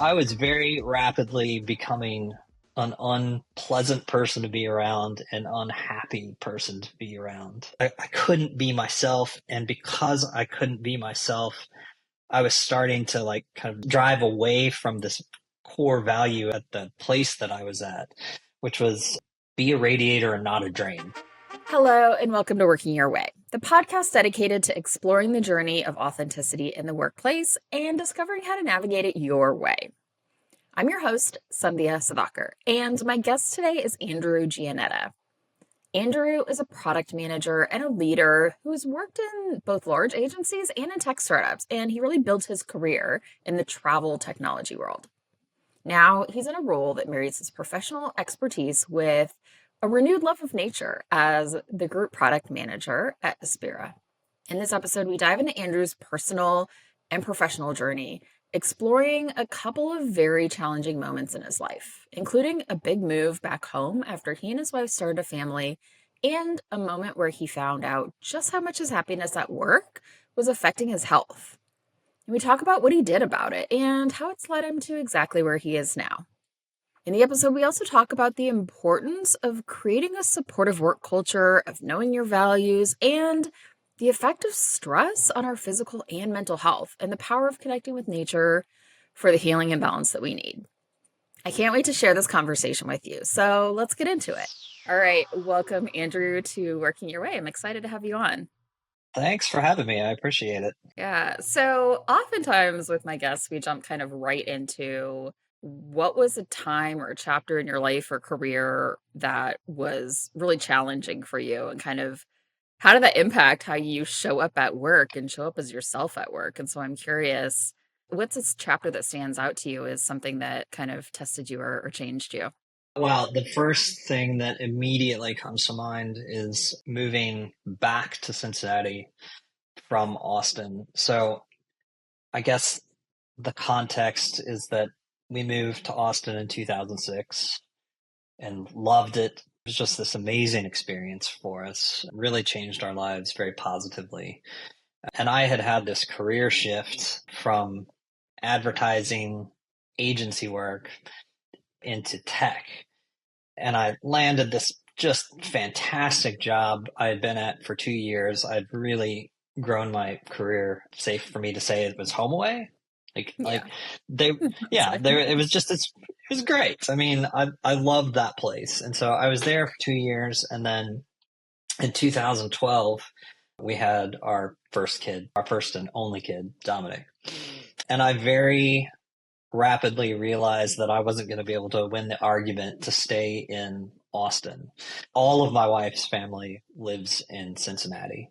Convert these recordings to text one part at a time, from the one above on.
I was very rapidly becoming an unpleasant person to be around, an unhappy person to be around. I couldn't be myself. And because I couldn't be myself, I was starting to like kind of drive away from this core value at the place that I was at, which was be a radiator and not a drain. Hello, and welcome to Working Your Way, the podcast dedicated to exploring the journey of authenticity in the workplace and discovering how to navigate it your way. I'm your host, Sandhya Sadakar, and my guest today is Andrew Geonetta. Andrew is a product manager and a leader who has worked in both large agencies and in tech startups, and he really built his career in the travel technology world. Now he's in a role that marries his professional expertise with a renewed love of nature as the group product manager at Aspira. In this episode, we dive into Andrew's personal and professional journey, exploring a couple of very challenging moments in his life, including a big move back home after he and his wife started a family, and a moment where he found out just how much his happiness at work was affecting his health. And we talk about what he did about it and how it's led him to exactly where he is now. In the episode, we also talk about the importance of creating a supportive work culture, of knowing your values, and the effect of stress on our physical and mental health, and the power of connecting with nature for the healing and balance that we need. I can't wait to share this conversation with you, so let's get into it. All right, welcome, Andrew, to Working Your Way. I'm excited to have you on. Thanks for having me. I appreciate it. Yeah, so oftentimes with my guests, we jump kind of right into what was a time or a chapter in your life or career that was really challenging for you, and kind of how did that impact how you show up at work and show up as yourself at work? And so I'm curious, what's this chapter that stands out to you as something that kind of tested you or changed you? Well, the first thing that immediately comes to mind is moving back to Cincinnati from Austin. So I guess the context is that we moved to Austin in 2006 and loved it. It was just this amazing experience for us. It really changed our lives very positively. And I had had this career shift from advertising agency work into tech. And I landed this just fantastic job I had been at for 2 years. I'd really grown my career. Safe for me to say it was home away. Like Yeah. they, yeah, Sorry. there, it was just, it was great. I mean, I loved that place. And so I was there for 2 years. And then in 2012, we had our first kid, our first and only kid, Dominic. And I very rapidly realized that I wasn't going to be able to win the argument to stay in Austin. All of my wife's family lives in Cincinnati,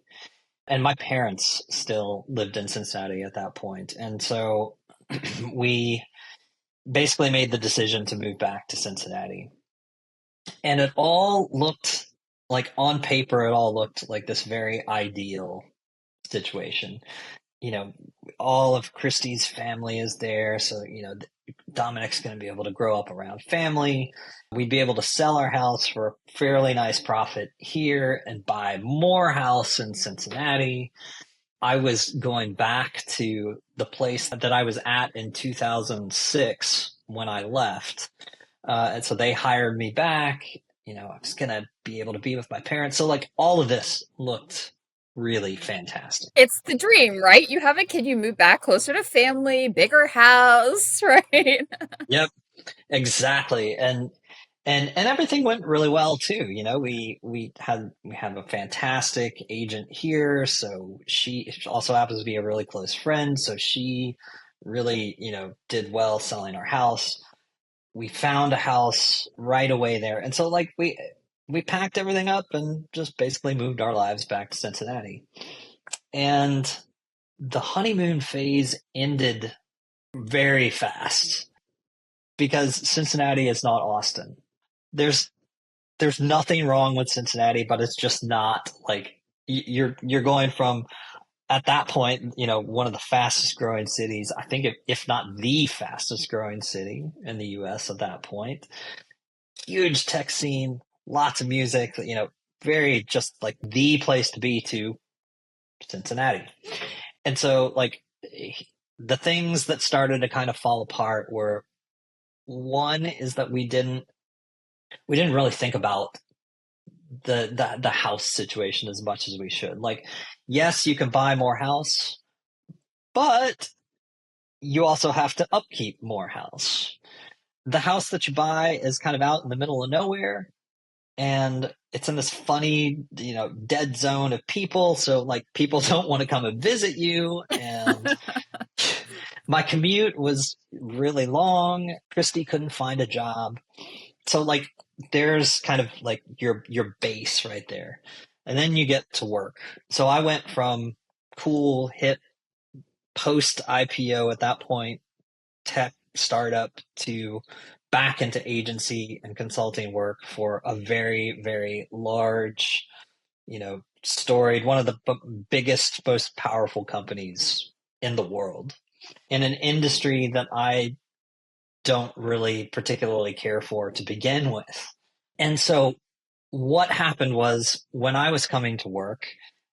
and my parents still lived in Cincinnati at that point. And so we basically made the decision to move back to Cincinnati. And it all looked like, on paper, it all looked like this very ideal situation. You know, all of Christy's family is there. So, Dominic's going to be able to grow up around family. We'd be able to sell our house for a fairly nice profit here and buy more house in Cincinnati. I was going back to the place that I was at in 2006 when I left. And so they hired me back. I was going to be able to be with my parents. So, like, all of this looked really fantastic. It's the dream, right? You have a kid, you move back closer to family, bigger house, right? Yep, exactly. And everything went really well too. We have a fantastic agent here, so she also happens to be a really close friend, so she really, did well selling our house. We found a house right away there. And so, like, we packed everything up and just basically moved our lives back to Cincinnati. And the honeymoon phase ended very fast because Cincinnati is not Austin. There's there's nothing wrong with Cincinnati, but it's just not like you're going from, at that point, one of the fastest growing cities, I think, if not the fastest growing city in the US at that point. Huge tech scene, lots of music, very just like the place to be, to Cincinnati. And so, like, the things that started to kind of fall apart were, one is that we didn't really think about the house situation as much as we should. Like, yes, you can buy more house, but you also have to upkeep more house. The house that you buy is kind of out in the middle of nowhere, and it's in this funny, dead zone of people. So like people don't want to come and visit you. And my commute was really long. Christy couldn't find a job. So like there's kind of like your base right there. And then you get to work. So I went from cool, hip, post IPO at that point, tech startup to back into agency and consulting work for a very, very large, storied, one of the biggest, most powerful companies in the world, in an industry that I don't really particularly care for to begin with. And so what happened was, when I was coming to work,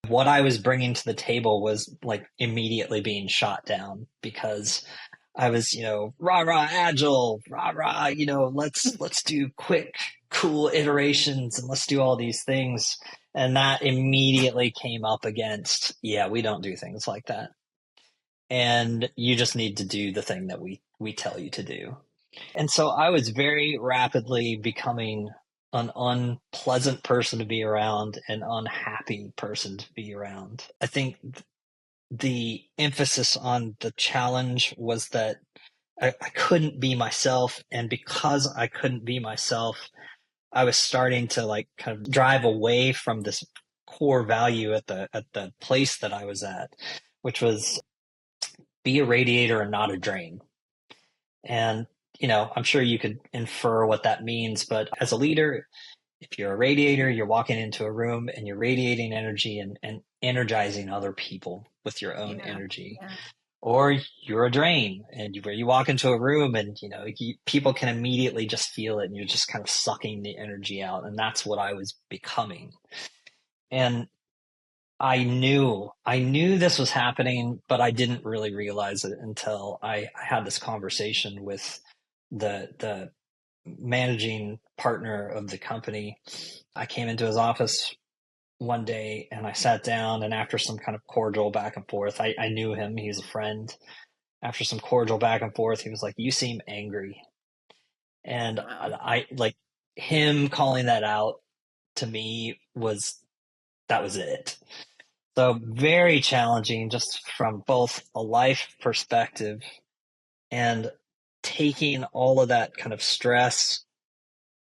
what I was bringing to the table was like immediately being shot down, because I was, rah rah agile, rah rah, let's do quick, cool iterations, and let's do all these things. And that immediately came up against, yeah, we don't do things like that. And you just need to do the thing that we tell you to do. And so I was very rapidly becoming an unpleasant person to be around, an unhappy person to be around. I think the emphasis on the challenge was that I couldn't be myself. And because I couldn't be myself, I was starting to like kind of drive away from this core value at the place that I was at, which was be a radiator and not a drain. And, I'm sure you could infer what that means, but as a leader, if you're a radiator, you're walking into a room and you're radiating energy and energizing other people with your own energy. Yeah. Or you're a drain, and where you walk into a room and, people can immediately just feel it, and you're just kind of sucking the energy out. And that's what I was becoming. And I knew this was happening, but I didn't really realize it until I had this conversation with the managing partner of the company. I came into his office one day and I sat down, and after some kind of cordial back and forth, I knew him, he's a friend. After some cordial back and forth, he was like, "You seem angry." And I like, him calling that out to me that was it. So very challenging, just from both a life perspective and taking all of that kind of stress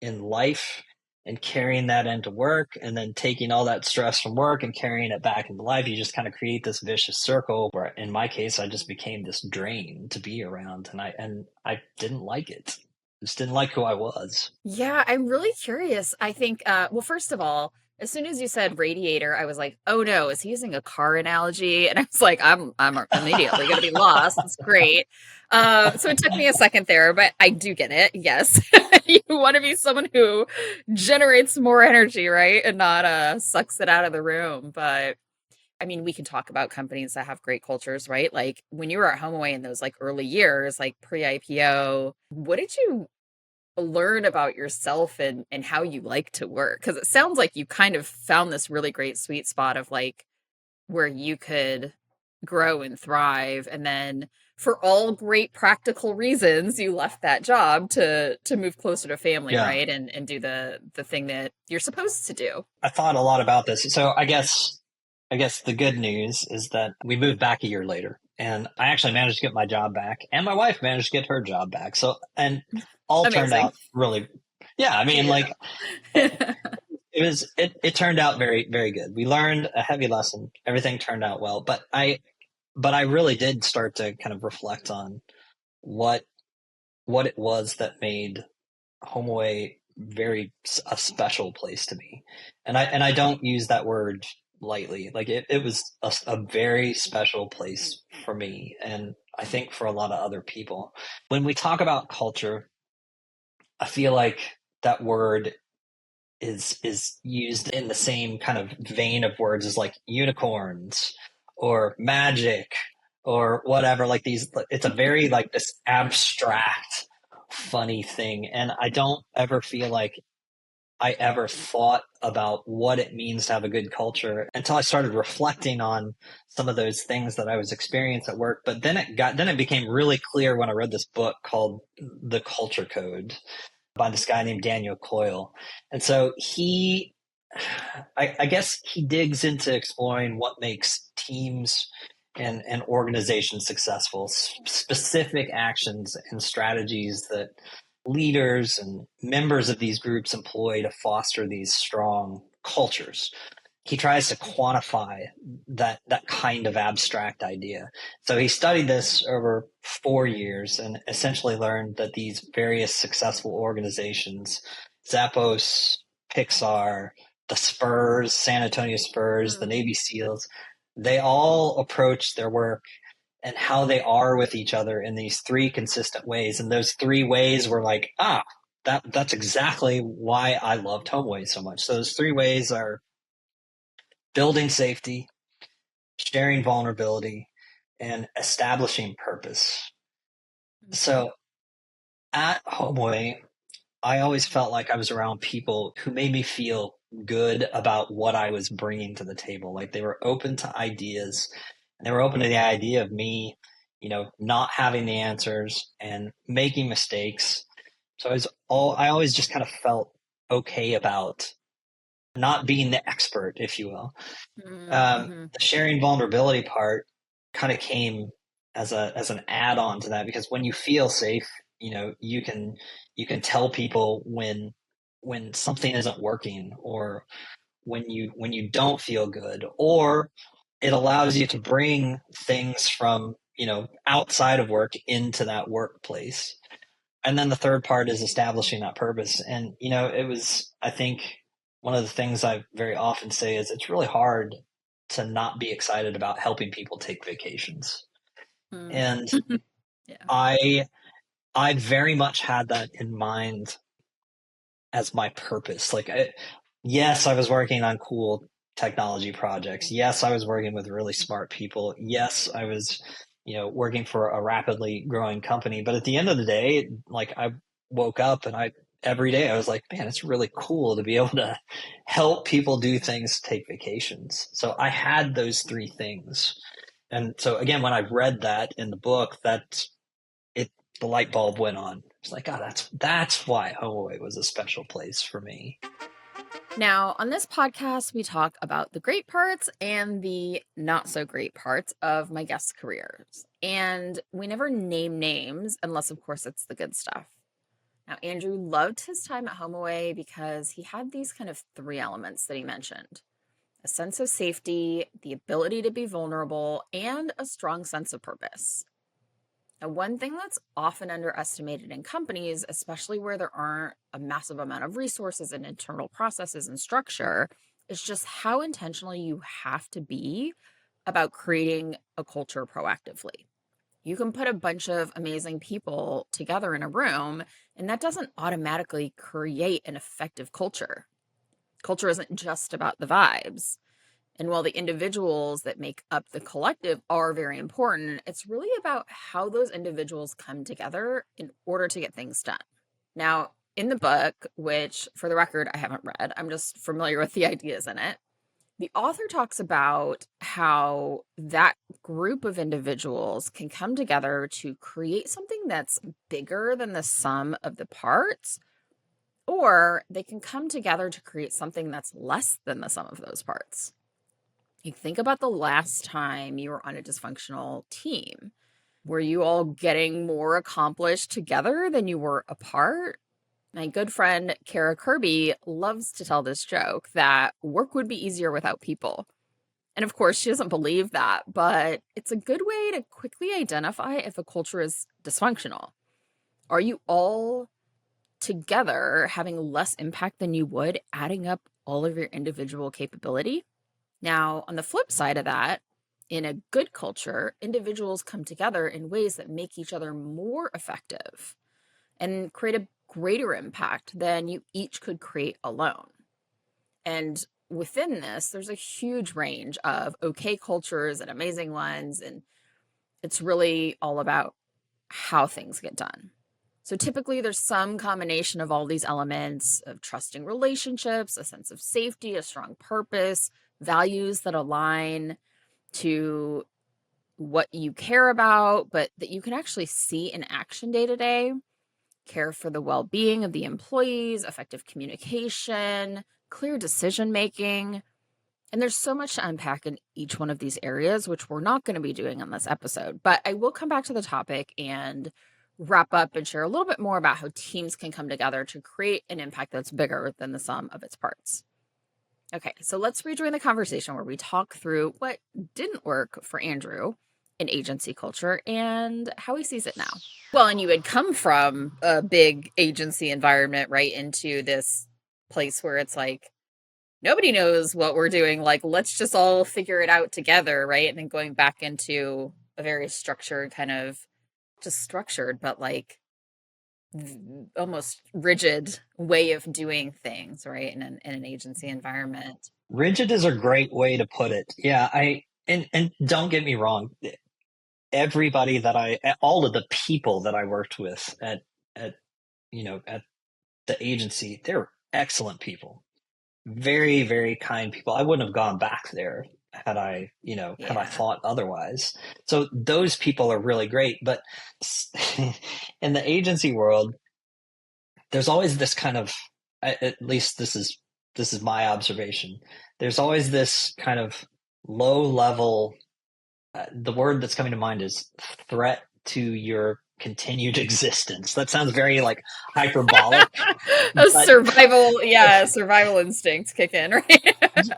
in life and carrying that into work, and then taking all that stress from work and carrying it back into life. You just kind of create this vicious circle where, in my case, I just became this drain to be around, and I didn't like it. I just didn't like who I was. Yeah, I'm really curious. I think, well, first of all, as soon as you said radiator, I was like, oh no, is he using a car analogy? And I was like, I'm immediately going to be lost. It's great. So it took me a second there, but I do get it. Yes. You want to be someone who generates more energy, right? And not sucks it out of the room. But I mean, we can talk about companies that have great cultures, right? Like when you were at HomeAway in those like early years, like pre-IPO, what did you learn about yourself and how you like to work? Because it sounds like you kind of found this really great sweet spot of like where you could grow and thrive, and then for all great practical reasons you left that job to move closer to family, Yeah. right? And do the thing that you're supposed to do. I thought a lot about this. So I guess the good news is that we moved back a year later, and I actually managed to get my job back, and my wife managed to get her job back. So, and all turned Amazing. out really, yeah, I mean, like, it turned out very, very good. We learned a heavy lesson. Everything turned out well, but I really did start to kind of reflect on what it was that made HomeAway a special place to me. And I don't use that word lightly. Like, it was a very special place for me, and I think for a lot of other people. When we talk about culture, I feel like that word is used in the same kind of vein of words as like unicorns or magic or whatever. Like it's a very like this abstract, funny thing. And I don't ever feel like I ever thought about what it means to have a good culture until I started reflecting on some of those things that I was experiencing at work. But then it became really clear when I read this book called The Culture Code by this guy named Daniel Coyle. And so I guess he digs into exploring what makes teams and organizations successful, specific actions and strategies that leaders and members of these groups employ to foster these strong cultures. He tries to quantify that kind of abstract idea. So he studied this over 4 years and essentially learned that these various successful organizations, Zappos, Pixar, the Spurs, San Antonio Spurs, the Navy SEALs, they all approach their work and how they are with each other in these three consistent ways. And those three ways were like, that's exactly why I loved HomeAway so much. So those three ways are building safety, sharing vulnerability, and establishing purpose. So at HomeAway, I always felt like I was around people who made me feel good about what I was bringing to the table. Like they were open to ideas, and they were open to the idea of me, not having the answers and making mistakes. So I always just kind of felt okay about not being the expert, if you will. The sharing vulnerability part kind of came as an add-on to that, because when you feel safe, you can tell people when something isn't working, or when you don't feel good, or it allows you to bring things from outside of work into that workplace. And then the third part is establishing that purpose. And it was, I think, one of the things I very often say is it's really hard to not be excited about helping people take vacations. And Yeah. I very much had that in mind as my purpose. Like, yes, I was working on cool technology projects. Yes, I was working with really smart people. Yes, I was, working for a rapidly growing company. But at the end of the day, like I woke up and every day I was like, man, it's really cool to be able to help people do things, take vacations. So I had those three things. And so again, when I read that in the book, the light bulb went on. It's like, that's why HomeAway was a special place for me. Now, on this podcast, we talk about the great parts and the not so great parts of my guests' careers. And we never name names unless, of course, it's the good stuff. Now, Andrew loved his time at HomeAway because he had these kind of three elements that he mentioned: a sense of safety, the ability to be vulnerable, and a strong sense of purpose. Now, one thing that's often underestimated in companies, especially where there aren't a massive amount of resources and internal processes and structure, is just how intentional you have to be about creating a culture proactively. You can put a bunch of amazing people together in a room, and that doesn't automatically create an effective culture. Culture isn't just about the vibes. And while the individuals that make up the collective are very important, it's really about how those individuals come together in order to get things done. Now, in the book, which for the record, I haven't read, I'm just familiar with the ideas in it, the author talks about how that group of individuals can come together to create something that's bigger than the sum of the parts, or they can come together to create something that's less than the sum of those parts. You think about the last time you were on a dysfunctional team. Were you all getting more accomplished together than you were apart? My good friend Kara Kirby loves to tell this joke that work would be easier without people. And of course, she doesn't believe that, but it's a good way to quickly identify if a culture is dysfunctional. Are you all together having less impact than you would adding up all of your individual capability? Now, on the flip side of that, in a good culture, individuals come together in ways that make each other more effective and create a greater impact than you each could create alone. And within this, there's a huge range of okay cultures and amazing ones. And It's really all about how things get done. So typically there's some combination of all these elements of trusting relationships, a sense of safety, a strong purpose, values that align to what you care about, but that you can actually see in action day to day. Care for the well-being of the employees, effective communication, clear decision making. And there's so much to unpack in each one of these areas, which we're not going to be doing on this episode. But I will come back to the topic and wrap up and share a little bit more about how teams can come together to create an impact that's bigger than the sum of its parts. Okay, so let's rejoin the conversation where we talk through what didn't work for Andrew in agency culture and how he sees it now. Well, and you had come from a big agency environment right into this place where it's like, nobody knows what we're doing. Like, let's just all figure it out together, right? And then going back into a very structured kind of just structured, but like almost rigid way of doing things, right? In an agency environment. Rigid is a great way to put it. Yeah, and don't get me wrong. Everybody all of the people that I worked with at at the agency, they're excellent people. Very, very kind people. I wouldn't have gone back there had I thought otherwise. So those people are really great. But in the agency world, there's always this kind of, at least this is my observation. There's always this kind of low level, the word that's coming to mind is threat to your continued existence. That sounds very like hyperbolic. Survival instincts kick in, right?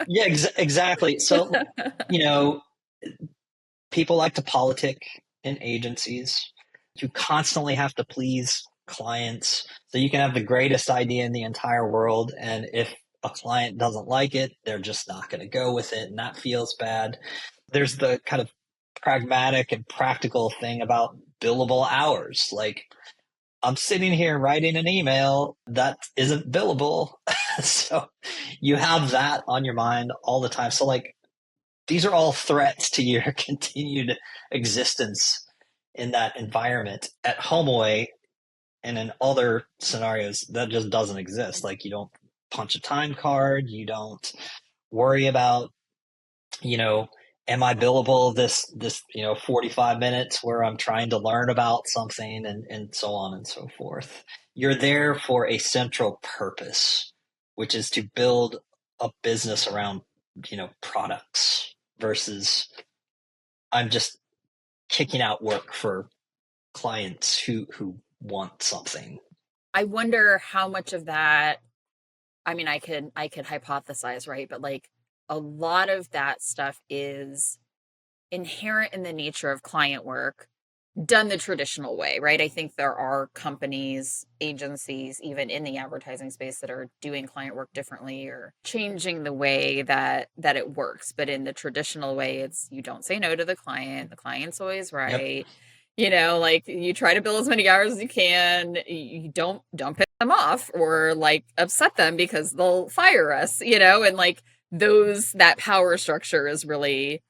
Yeah, exactly. So, people like to politic in agencies. You constantly have to please clients. So you can have the greatest idea in the entire world. And if a client doesn't like it, they're just not going to go with it. And that feels bad. There's the kind of pragmatic and practical thing about billable hours. Like, I'm sitting here writing an email that isn't billable. So you have that on your mind all the time. So like, these are all threats to your continued existence in that environment. At HomeAway and in other scenarios, that just doesn't exist. Like, you don't punch a time card. You don't worry about, am I billable this 45 minutes where I'm trying to learn about something and so on and so forth. You're there for a central purpose, which is to build a business around, products versus I'm just kicking out work for clients who want something. I wonder how much of that, I mean, I could hypothesize, right? But like a lot of that stuff is inherent in the nature of client work done the traditional way, right? I think there are companies, agencies, even in the advertising space that are doing client work differently or changing the way that it works. But in the traditional way, it's you don't say no to the client. The client's always right. Yep. Like you try to bill as many hours as you can. You don't piss them off or like upset them because they'll fire us, and like that power structure is really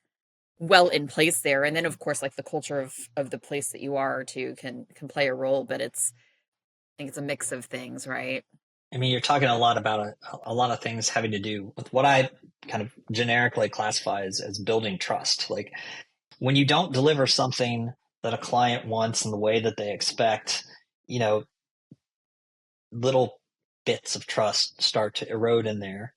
well in place there. And then of course like the culture of the place that you are too can play a role, but I think it's a mix of things, right? I mean, you're talking a lot about a lot of things having to do with what I kind of generically classify as building trust. Like, when you don't deliver something that a client wants in the way that they expect, little bits of trust start to erode in there.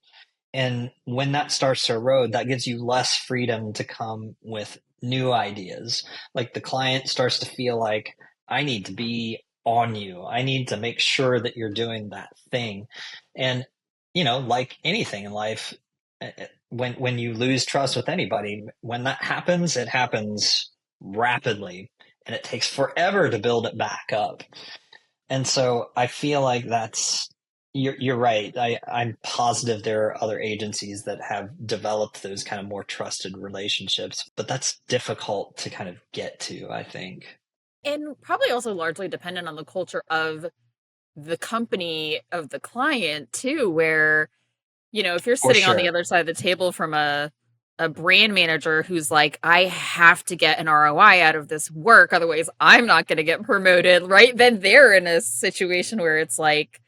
And when that starts to erode, that gives you less freedom to come with new ideas. Like, the client starts to feel like, I need to be on you. I need to make sure that you're doing that thing. And, like anything in life, when you lose trust with anybody, when that happens, it happens rapidly and it takes forever to build it back up. And so I feel like you're right. I'm positive there are other agencies that have developed those kind of more trusted relationships, but that's difficult to kind of get to, I think. And probably also largely dependent on the culture of the company of the client too, where, if you're sitting on the other side of the table from a a brand manager who's like, I have to get an ROI out of this work, otherwise I'm not going to get promoted, right? Then they're in a situation where it's like,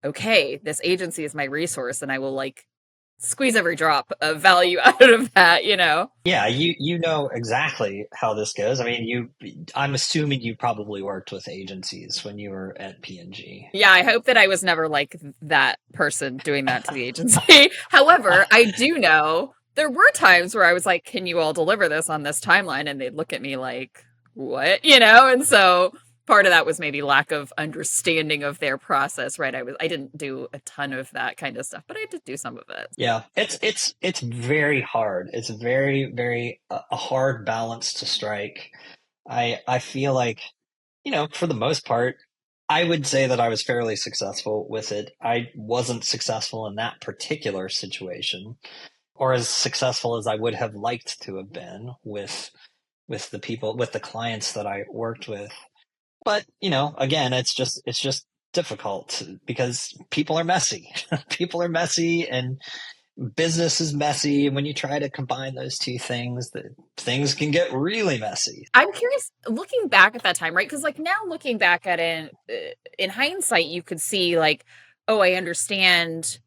okay, this agency is my resource and I will like squeeze every drop of value out of that, you know? Yeah, you know exactly how this goes. I mean, I'm assuming you probably worked with agencies when you were at P&G. Yeah, I hope that I was never like that person doing that to the agency. However, I do know there were times where I was like, can you all deliver this on this timeline? And they'd look at me like, what? You know? And so part of that was maybe lack of understanding of their process, right? I didn't do a ton of that kind of stuff, but I did do some of it. Yeah, it's very hard. It's very, very a hard balance to strike. I feel like, for the most part, I would say that I was fairly successful with it. I wasn't successful in that particular situation, or as successful as I would have liked to have been with the people, with the clients that I worked with. But, again, it's just difficult because people are messy. People are messy and business is messy. And when you try to combine those two things, things can get really messy. I'm curious, looking back at that time, right? Because like now looking back at it in hindsight, you could see like, oh, I understand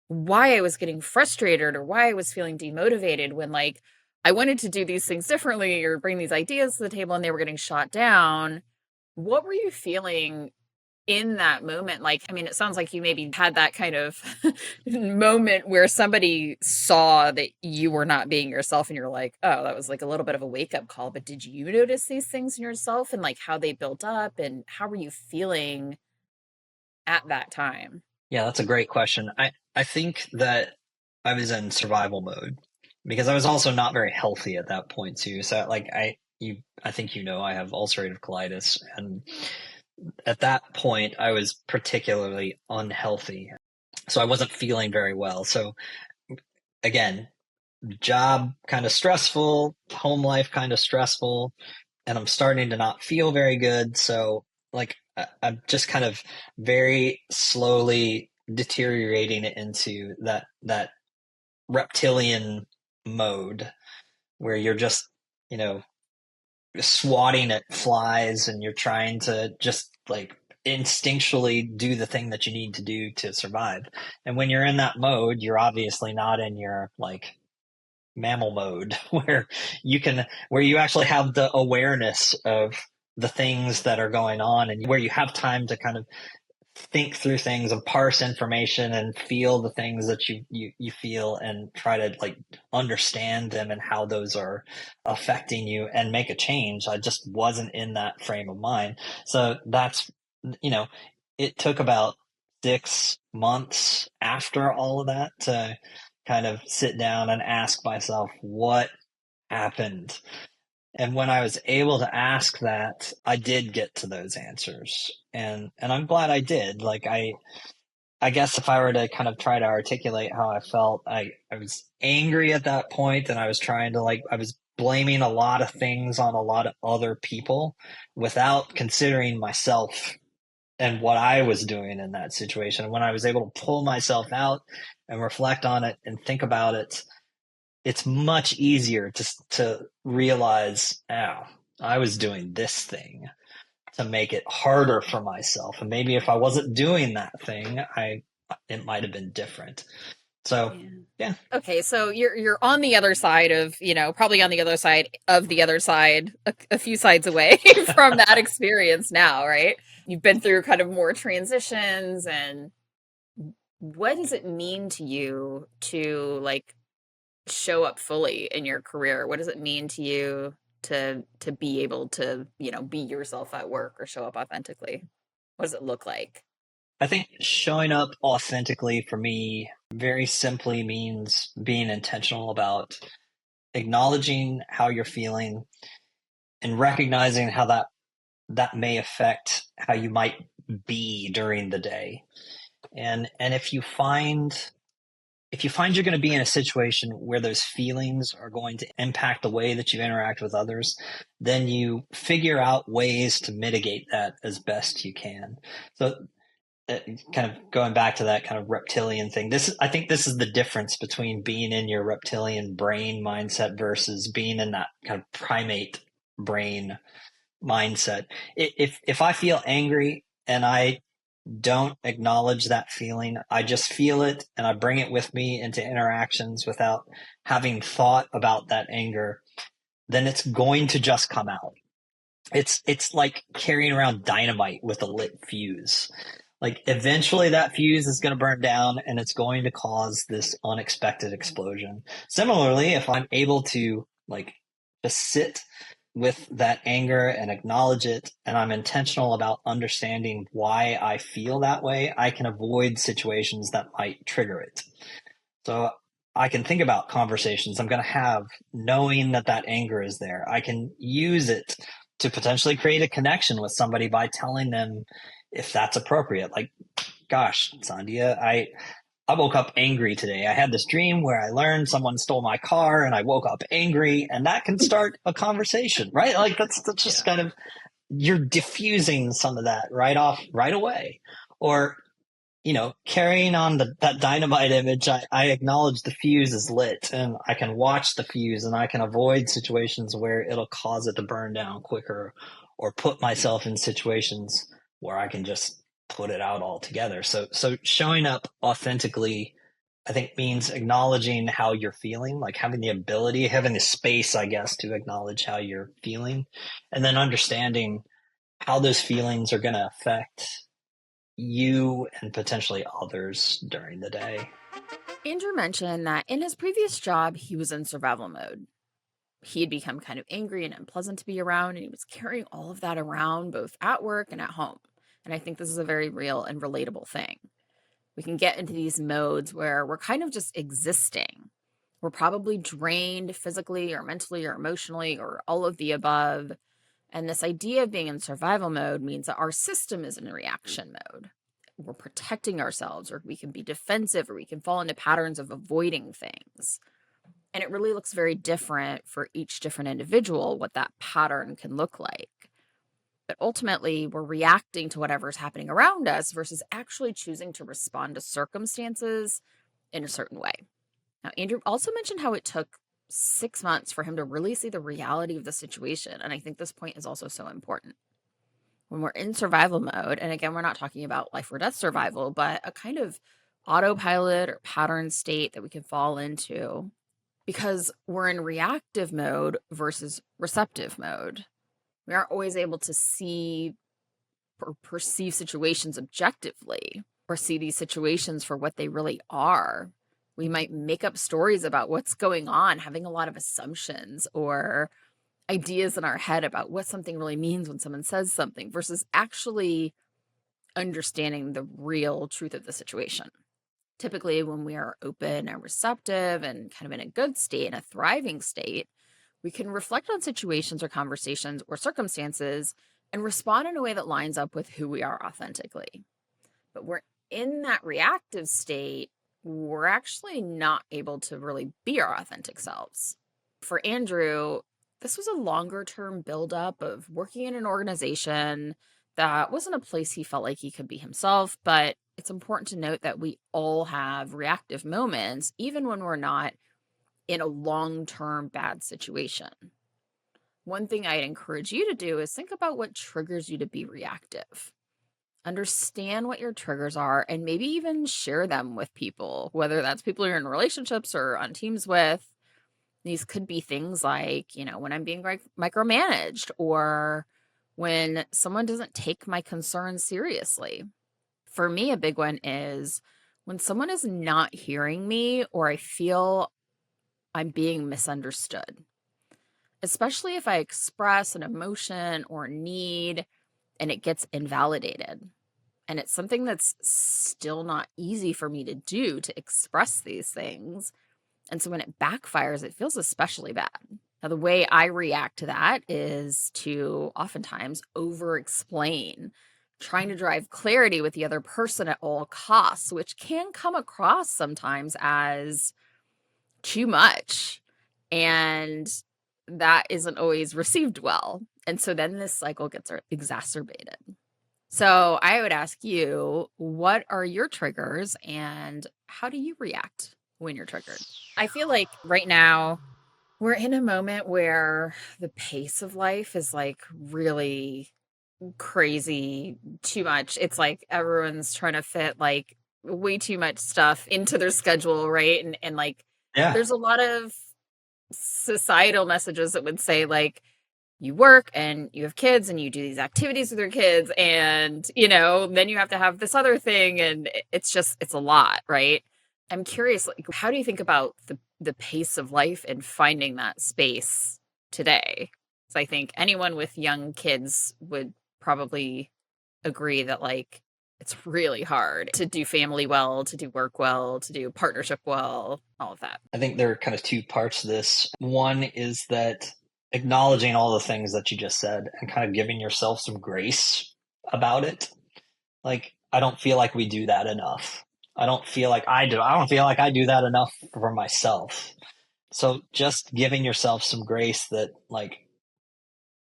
why I was getting frustrated or why I was feeling demotivated when like I wanted to do these things differently or bring these ideas to the table and they were getting shot down. What were you feeling in that moment? Like, I mean, it sounds like you maybe had that kind of moment where somebody saw that you were not being yourself and you're like, oh, that was like a little bit of a wake up call. But did you notice these things in yourself and like how they built up and how were you feeling at that time? Yeah, that's a great question. I think that I was in survival mode because I was also not very healthy at that point too. So like I think I have ulcerative colitis, and at that point I was particularly unhealthy. So I wasn't feeling very well. So again, job kind of stressful, home life kind of stressful, and I'm starting to not feel very good. So like I'm just kind of very slowly deteriorating it into that reptilian mode where you're just, you know, swatting at flies and you're trying to just like instinctually do the thing that you need to do to survive. And when you're in that mode, you're obviously not in your like mammal mode where you actually have the awareness of the things that are going on and where you have time to kind of think through things and parse information and feel the things that you feel and try to like understand them and how those are affecting you and make a change. I just wasn't in that frame of mind. So that's, you know, it took about 6 months after all of that to kind of sit down and ask myself what happened. And when I was able to ask that, I did get to those answers. And I'm glad I did. Like I guess if I were to kind of try to articulate how I felt, I was angry at that point and I was trying to I was blaming a lot of things on a lot of other people without considering myself and what I was doing in that situation. And when I was able to pull myself out and reflect on it and think about it, it's much easier to realize, oh, I was doing this thing to make it harder for myself. And maybe if I wasn't doing that thing, it might have been different. So, yeah. Okay, so you're on the other side of, you know, probably on the other side of the other side, a few sides away from that experience now, right? You've been through kind of more transitions and what does it mean to you to like show up fully in your career? What does it mean to you to be able to, you know, be yourself at work or show up authentically? What does it look like? I think showing up authentically for me very simply means being intentional about acknowledging how you're feeling and recognizing how that may affect how you might be during the day. And if you find you're going to be in a situation where those feelings are going to impact the way that you interact with others, then you figure out ways to mitigate that as best you can. So kind of going back to that kind of reptilian thing. I think this is the difference between being in your reptilian brain mindset versus being in that kind of primate brain mindset. If I feel angry and I don't acknowledge that feeling, I just feel it and I bring it with me into interactions without having thought about that anger, then it's going to just come out. It's like carrying around dynamite with a lit fuse. Like eventually that fuse is going to burn down and it's going to cause this unexpected explosion. Similarly, if I'm able to like just sit with that anger and acknowledge it, and I'm intentional about understanding why I feel that way, I can avoid situations that might trigger it. So I can think about conversations I'm going to have knowing that that anger is there. I can use it to potentially create a connection with somebody by telling them if that's appropriate. Like, gosh, Sandia, I woke up angry today. I had this dream where I learned someone stole my car and I woke up angry, and that can start a conversation, right? Like that's just kind of, you're diffusing some of that right away. Or, carrying on that dynamite image, I acknowledge the fuse is lit and I can watch the fuse and I can avoid situations where it'll cause it to burn down quicker, or put myself in situations where I can just put it out altogether. So showing up authentically, I think, means acknowledging how you're feeling, like having the space, I guess, to acknowledge how you're feeling, and then understanding how those feelings are going to affect you and potentially others during the day. Andrew mentioned that in his previous job, he was in survival mode. He had become kind of angry and unpleasant to be around, and he was carrying all of that around both at work and at home. And I think this is a very real and relatable thing. We can get into these modes where we're kind of just existing. We're probably drained physically or mentally or emotionally or all of the above. And this idea of being in survival mode means that our system is in reaction mode. We're protecting ourselves, or we can be defensive, or we can fall into patterns of avoiding things. And it really looks very different for each different individual what that pattern can look like. But ultimately, we're reacting to whatever's happening around us versus actually choosing to respond to circumstances in a certain way. Now, Andrew also mentioned how it took 6 months for him to really see the reality of the situation. And I think this point is also so important. When we're in survival mode, and again, we're not talking about life or death survival, but a kind of autopilot or pattern state that we can fall into because we're in reactive mode versus receptive mode. We aren't always able to see or perceive situations objectively or see these situations for what they really are. We might make up stories about what's going on, having a lot of assumptions or ideas in our head about what something really means when someone says something versus actually understanding the real truth of the situation. Typically, when we are open and receptive and kind of in a good state, in a thriving state, we can reflect on situations or conversations or circumstances and respond in a way that lines up with who we are authentically. But we're in that reactive state, we're actually not able to really be our authentic selves. For Andrew, this was a longer term buildup of working in an organization that wasn't a place he felt like he could be himself, but it's important to note that we all have reactive moments, even when we're not in a long-term bad situation. One thing I'd encourage you to do is think about what triggers you to be reactive. Understand what your triggers are and maybe even share them with people, whether that's people you're in relationships or on teams with. These could be things like, when I'm being micromanaged or when someone doesn't take my concerns seriously. For me, a big one is when someone is not hearing me or I feel I'm being misunderstood, especially if I express an emotion or need and it gets invalidated. And it's something that's still not easy for me to do, to express these things. And so when it backfires, it feels especially bad. Now, the way I react to that is to oftentimes over-explain, trying to drive clarity with the other person at all costs, which can come across sometimes as too much. And that isn't always received well. And so then this cycle gets exacerbated. So I would ask you, what are your triggers and how do you react when you're triggered? I feel like right now we're in a moment where the pace of life is like really crazy, too much. It's like everyone's trying to fit like way too much stuff into their schedule, right? And like Yeah. there's a lot of societal messages that would say like you work and you have kids and you do these activities with your kids and then you have to have this other thing and it's a lot, right? I'm curious, like, how do you think about the pace of life and finding that space today? So I think anyone with young kids would probably agree that like it's really hard to do family well, to do work well, to do partnership well, all of that. I think there are kind of two parts to this. One is that acknowledging all the things that you just said and kind of giving yourself some grace about it. Like, I don't feel like we do that enough. I don't feel like I do. I don't feel like I do that enough for myself. So just giving yourself some grace that, like,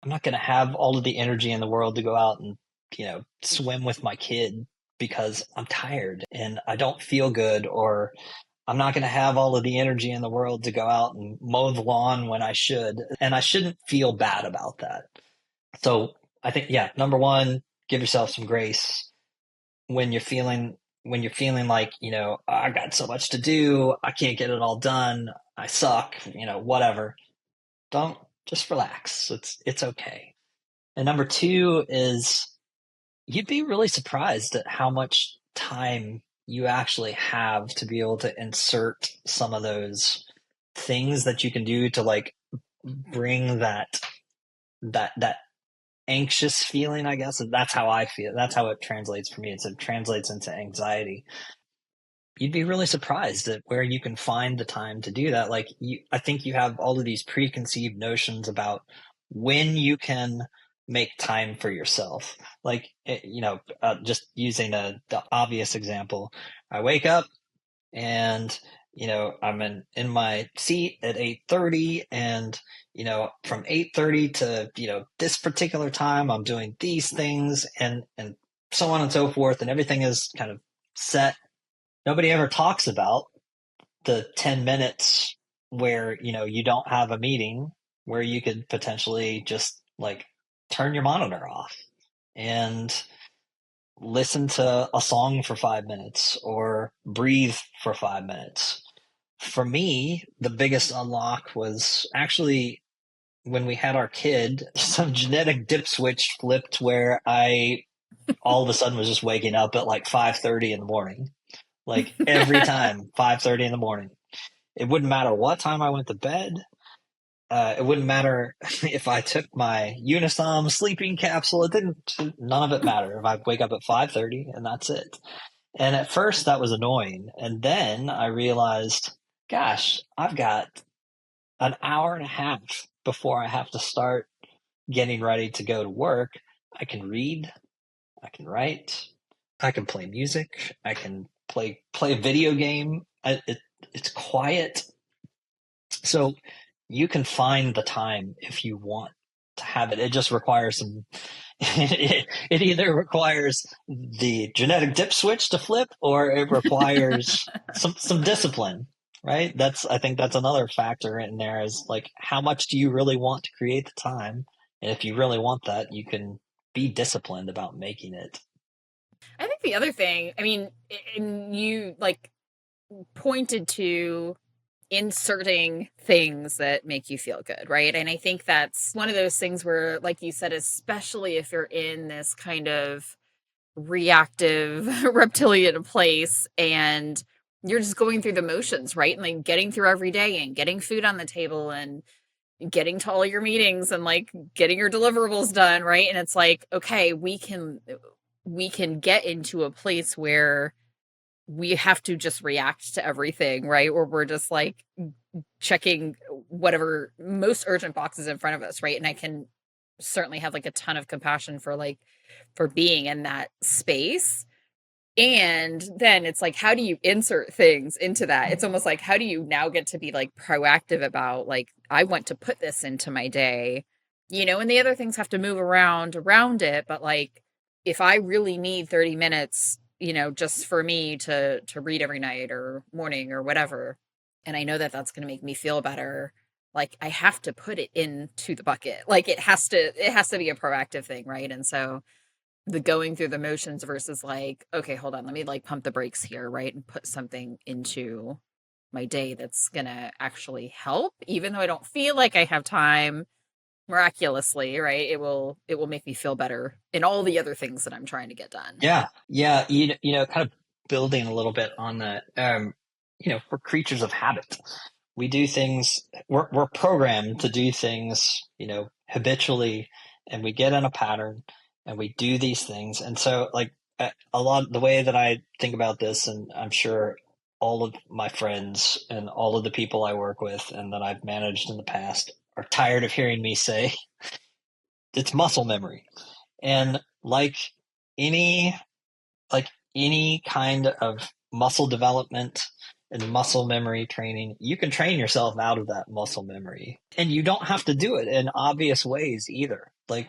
I'm not going to have all of the energy in the world to go out and, swim with my kid because I'm tired and I don't feel good, or I'm not going to have all of the energy in the world to go out and mow the lawn when I should. And I shouldn't feel bad about that. So I think, yeah, number one, give yourself some grace when you're feeling like, I got so much to do, I can't get it all done, I suck, whatever. Don't, just relax. It's okay. And number two is, you'd be really surprised at how much time you actually have to be able to insert some of those things that you can do to, like, bring that anxious feeling, I guess. That's how I feel. That's how it translates for me. It translates into anxiety. You'd be really surprised at where you can find the time to do that. Like, I think you have all of these preconceived notions about when you can make time for yourself. Like, just using the obvious example, I wake up and, I'm in my seat at 8:30, and, from 8:30 to, this particular time, I'm doing these things, and so on and so forth. And everything is kind of set. Nobody ever talks about the 10 minutes where, you don't have a meeting, where you could potentially just, like, turn your monitor off and listen to a song for 5 minutes or breathe for 5 minutes. For me, the biggest unlock was actually when we had our kid. Some genetic dip switch flipped where I all of a sudden was just waking up at like 5:30 in the morning. Like, every time, 5:30 in the morning. It wouldn't matter what time I went to bed. It wouldn't matter if I took my Unisom sleeping capsule. It didn't. None of it mattered. If I wake up at 5:30 and that's it. And at first that was annoying, and then I realized, gosh, I've got an hour and a half before I have to start getting ready to go to work. I can read. I can write. I can play music. I can play a video game. It's quiet. So you can find the time if you want to have it. It just requires some. It either requires the genetic dip switch to flip, or it requires some discipline, right? I think that's another factor in there, is like, how much do you really want to create the time? And if you really want that, you can be disciplined about making it. I think the other thing, I mean, and you like pointed to inserting things that make you feel good, right? And I think that's one of those things where, like you said, especially if you're in this kind of reactive reptilian place and you're just going through the motions, right? And like getting through every day and getting food on the table and getting to all your meetings and like getting your deliverables done, right? And it's like, okay, we can get into a place where we have to just react to everything, right? Or we're just like checking whatever most urgent boxes in front of us, right? And I can certainly have like a ton of compassion for like for being in that space. And then it's like, how do you insert things into that? It's almost like, how do you now get to be like proactive about like, I want to put this into my day, and the other things have to move around it, but like if I really need 30 minutes, just for me to read every night or morning or whatever, and I know that that's going to make me feel better, like I have to put it into the bucket. Like it has to be a proactive thing, right? And so the going through the motions versus like, okay, hold on, let me like pump the brakes here, right? And put something into my day that's going to actually help, even though I don't feel like I have time miraculously, right? It will make me feel better in all the other things that I'm trying to get done. Yeah, yeah. Kind of building a little bit on that. We're creatures of habit. We do things. We're programmed to do things, habitually, and we get in a pattern, and we do these things. And so, like a lot, the way that I think about this, and I'm sure all of my friends and all of the people I work with and that I've managed in the past are tired of hearing me say it's muscle memory. And any like any kind of muscle development and muscle memory training, you can train yourself out of that muscle memory. And you don't have to do it in obvious ways either. The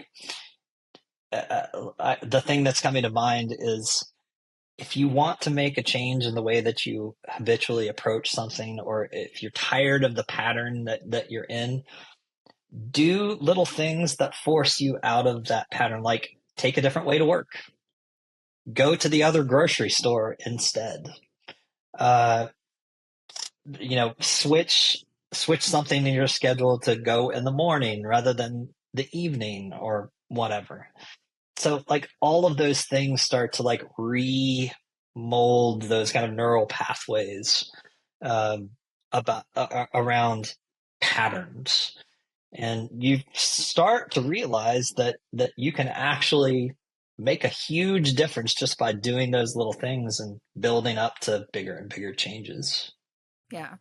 thing that's coming to mind is if you want to make a change in the way that you habitually approach something, or if you're tired of the pattern that you're in, do little things that force you out of that pattern, like take a different way to work, go to the other grocery store instead. Uh, switch something in your schedule to go in the morning rather than the evening or whatever. So like all of those things start to like remold those kind of neural pathways um, around patterns, and you start to realize that you can actually make a huge difference just by doing those little things and building up to bigger and bigger changes. Yeah.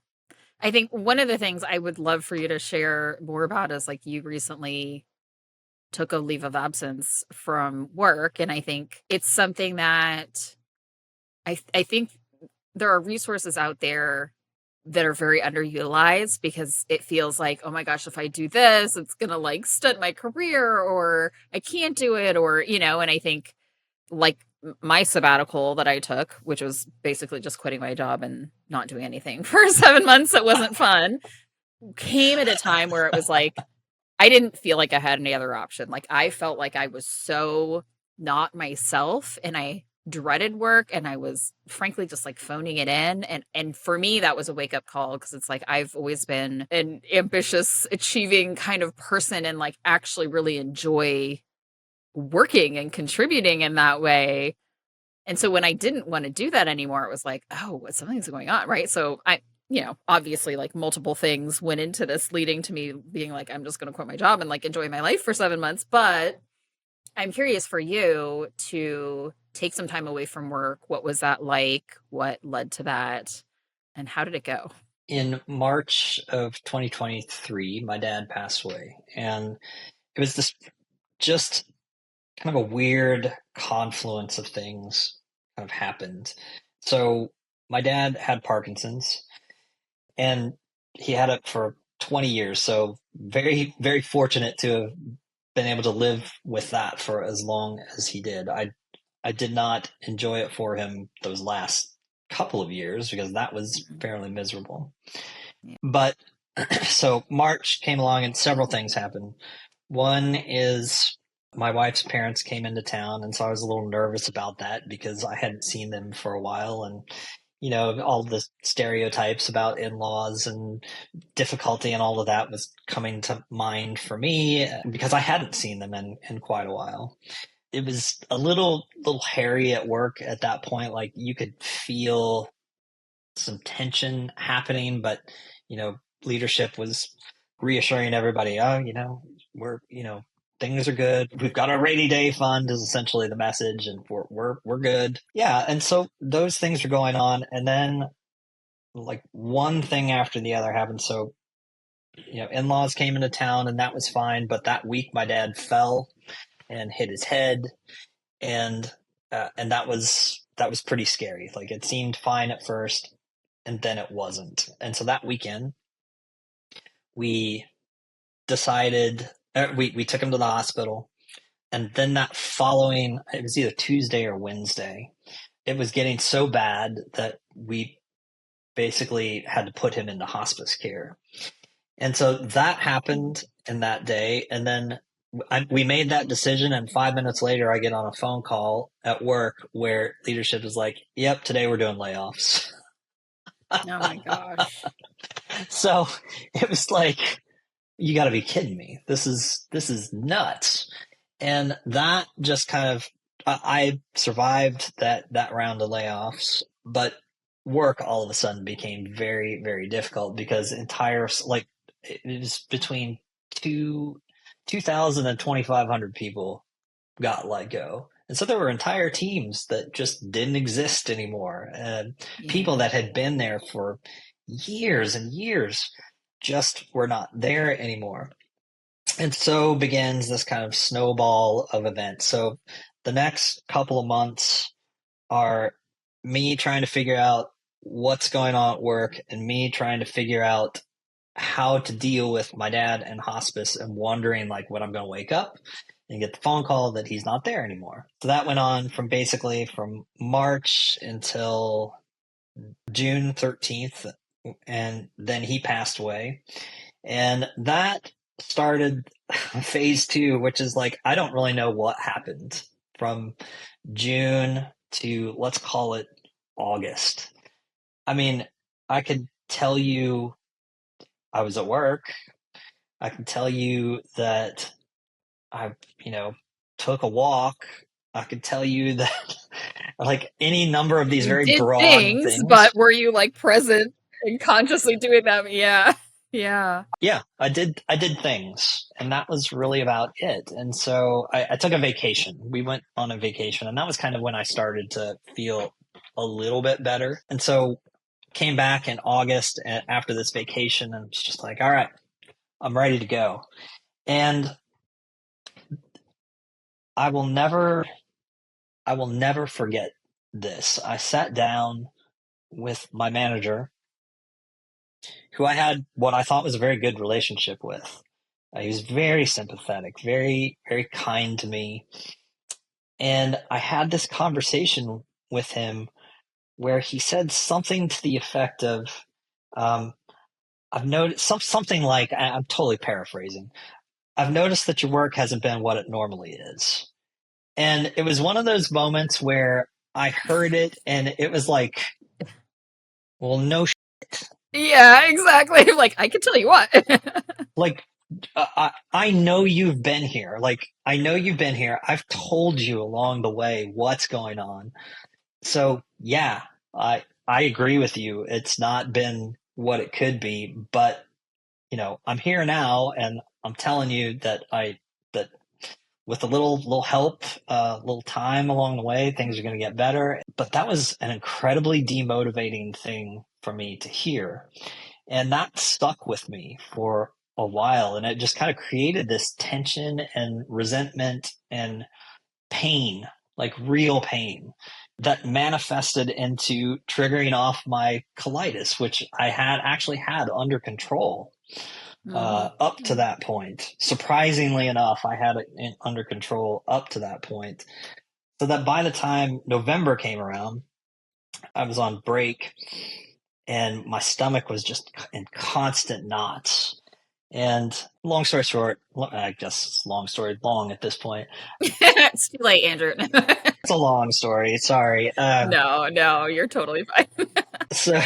I think one of the things I would love for you to share more about is like you recently took a leave of absence from work. And I think it's something that I think there are resources out there that are very underutilized because it feels like, oh my gosh, if I do this, it's going to like stunt my career or I can't do it or, and I think like my sabbatical that I took, which was basically just quitting my job and not doing anything for 7 months that wasn't fun, came at a time where it was like, I didn't feel like I had any other option. Like I felt like I was so not myself and I dreaded work and I was frankly just like phoning it in. And for me, that was a wake up call because it's like I've always been an ambitious, achieving kind of person and like actually really enjoy working and contributing in that way. And so when I didn't want to do that anymore, it was like, oh, something's going on, right? So obviously like multiple things went into this leading to me being like, I'm just going to quit my job and like enjoy my life for 7 months. But I'm curious for you to take some time away from work. What was that like? What led to that? And how did it go? In March of 2023, my dad passed away, and it was this just kind of a weird confluence of things kind of happened. So my dad had Parkinson's, and he had it for 20 years. So very, very fortunate to have been able to live with that for as long as he did. I did not enjoy it for him those last couple of years because that was fairly miserable. Yeah. But so March came along and several things happened. One is my wife's parents came into town, and so I was a little nervous about that because I hadn't seen them for a while, and all the stereotypes about in-laws and difficulty and all of that was coming to mind for me because I hadn't seen them in quite a while. It was a little hairy at work at that point. Like you could feel some tension happening, but leadership was reassuring everybody, oh, we're, things are good. We've got our rainy day fund is essentially the message, and we're good. Yeah. And so those things are going on. And then like one thing after the other happened. So, in-laws came into town and that was fine. But that week my dad fell and hit his head, and that was pretty scary. Like it seemed fine at first, and then it wasn't. And so that weekend, we decided we took him to the hospital. And then that following, it was either Tuesday or Wednesday, it was getting so bad that we basically had to put him into hospice care. And so that happened in that day. And then we made that decision. And 5 minutes later, I get on a phone call at work where leadership is like, yep, today we're doing layoffs. Oh my gosh. So it was like, you got to be kidding me. This is nuts. And that just kind of, I survived that round of layoffs, but work all of a sudden became very, very difficult because like it was between 2,000 and 2,500 people got let go. And so there were entire teams that just didn't exist anymore. And people Yeah. that had been there for years and years just were not there anymore. And so begins this kind of snowball of events. So the next couple of months are me trying to figure out what's going on at work and me trying to figure out how to deal with my dad in hospice and wondering like when I'm going to wake up and get the phone call that he's not there anymore. So that went on from basically from March until June 13th. And then he passed away. And that started phase two, which is like, I don't really know what happened from June to, let's call it August. I mean, I could tell you I was at work. I can tell you that I, took a walk. I could tell you that like any number of these You very did broad things, things. but were you like present and consciously doing them? Yeah. Yeah. Yeah, I did things, and that was really about it. And so I took a vacation. We went on a vacation, and that was kind of when I started to feel a little bit better. And so came back in August after this vacation, and was just like, all right, I'm ready to go. And I will never forget this. I sat down with my manager, who I had what I thought was a very good relationship with. He was very sympathetic, very, very kind to me. And I had this conversation with him where he said something to the effect of, I've noticed something like, I'm totally paraphrasing. I've noticed that your work hasn't been what it normally is. And it was one of those moments where I heard it and it was like, well, no, Yeah, exactly. Like, I can tell you what. like, I know you've been here. Like, I know you've been here. I've told you along the way what's going on. So yeah, I agree with you. It's not been what it could be, but I'm here now, and I'm telling you that that with a little help, little time along the way, things are going to get better. But that was an incredibly demotivating thing for me to hear, and that stuck with me for a while, and it just kind of created this tension and resentment and pain, like real pain, that manifested into triggering off my colitis, which I had actually had under control up to that point. Surprisingly enough, I had it under control up to that point. So that by the time November came around, I was on break and my stomach was just in constant knots. And long story short, I guess it's long story long at this point. It's too late, Andrew. It's a long story. Sorry. No, you're totally fine. So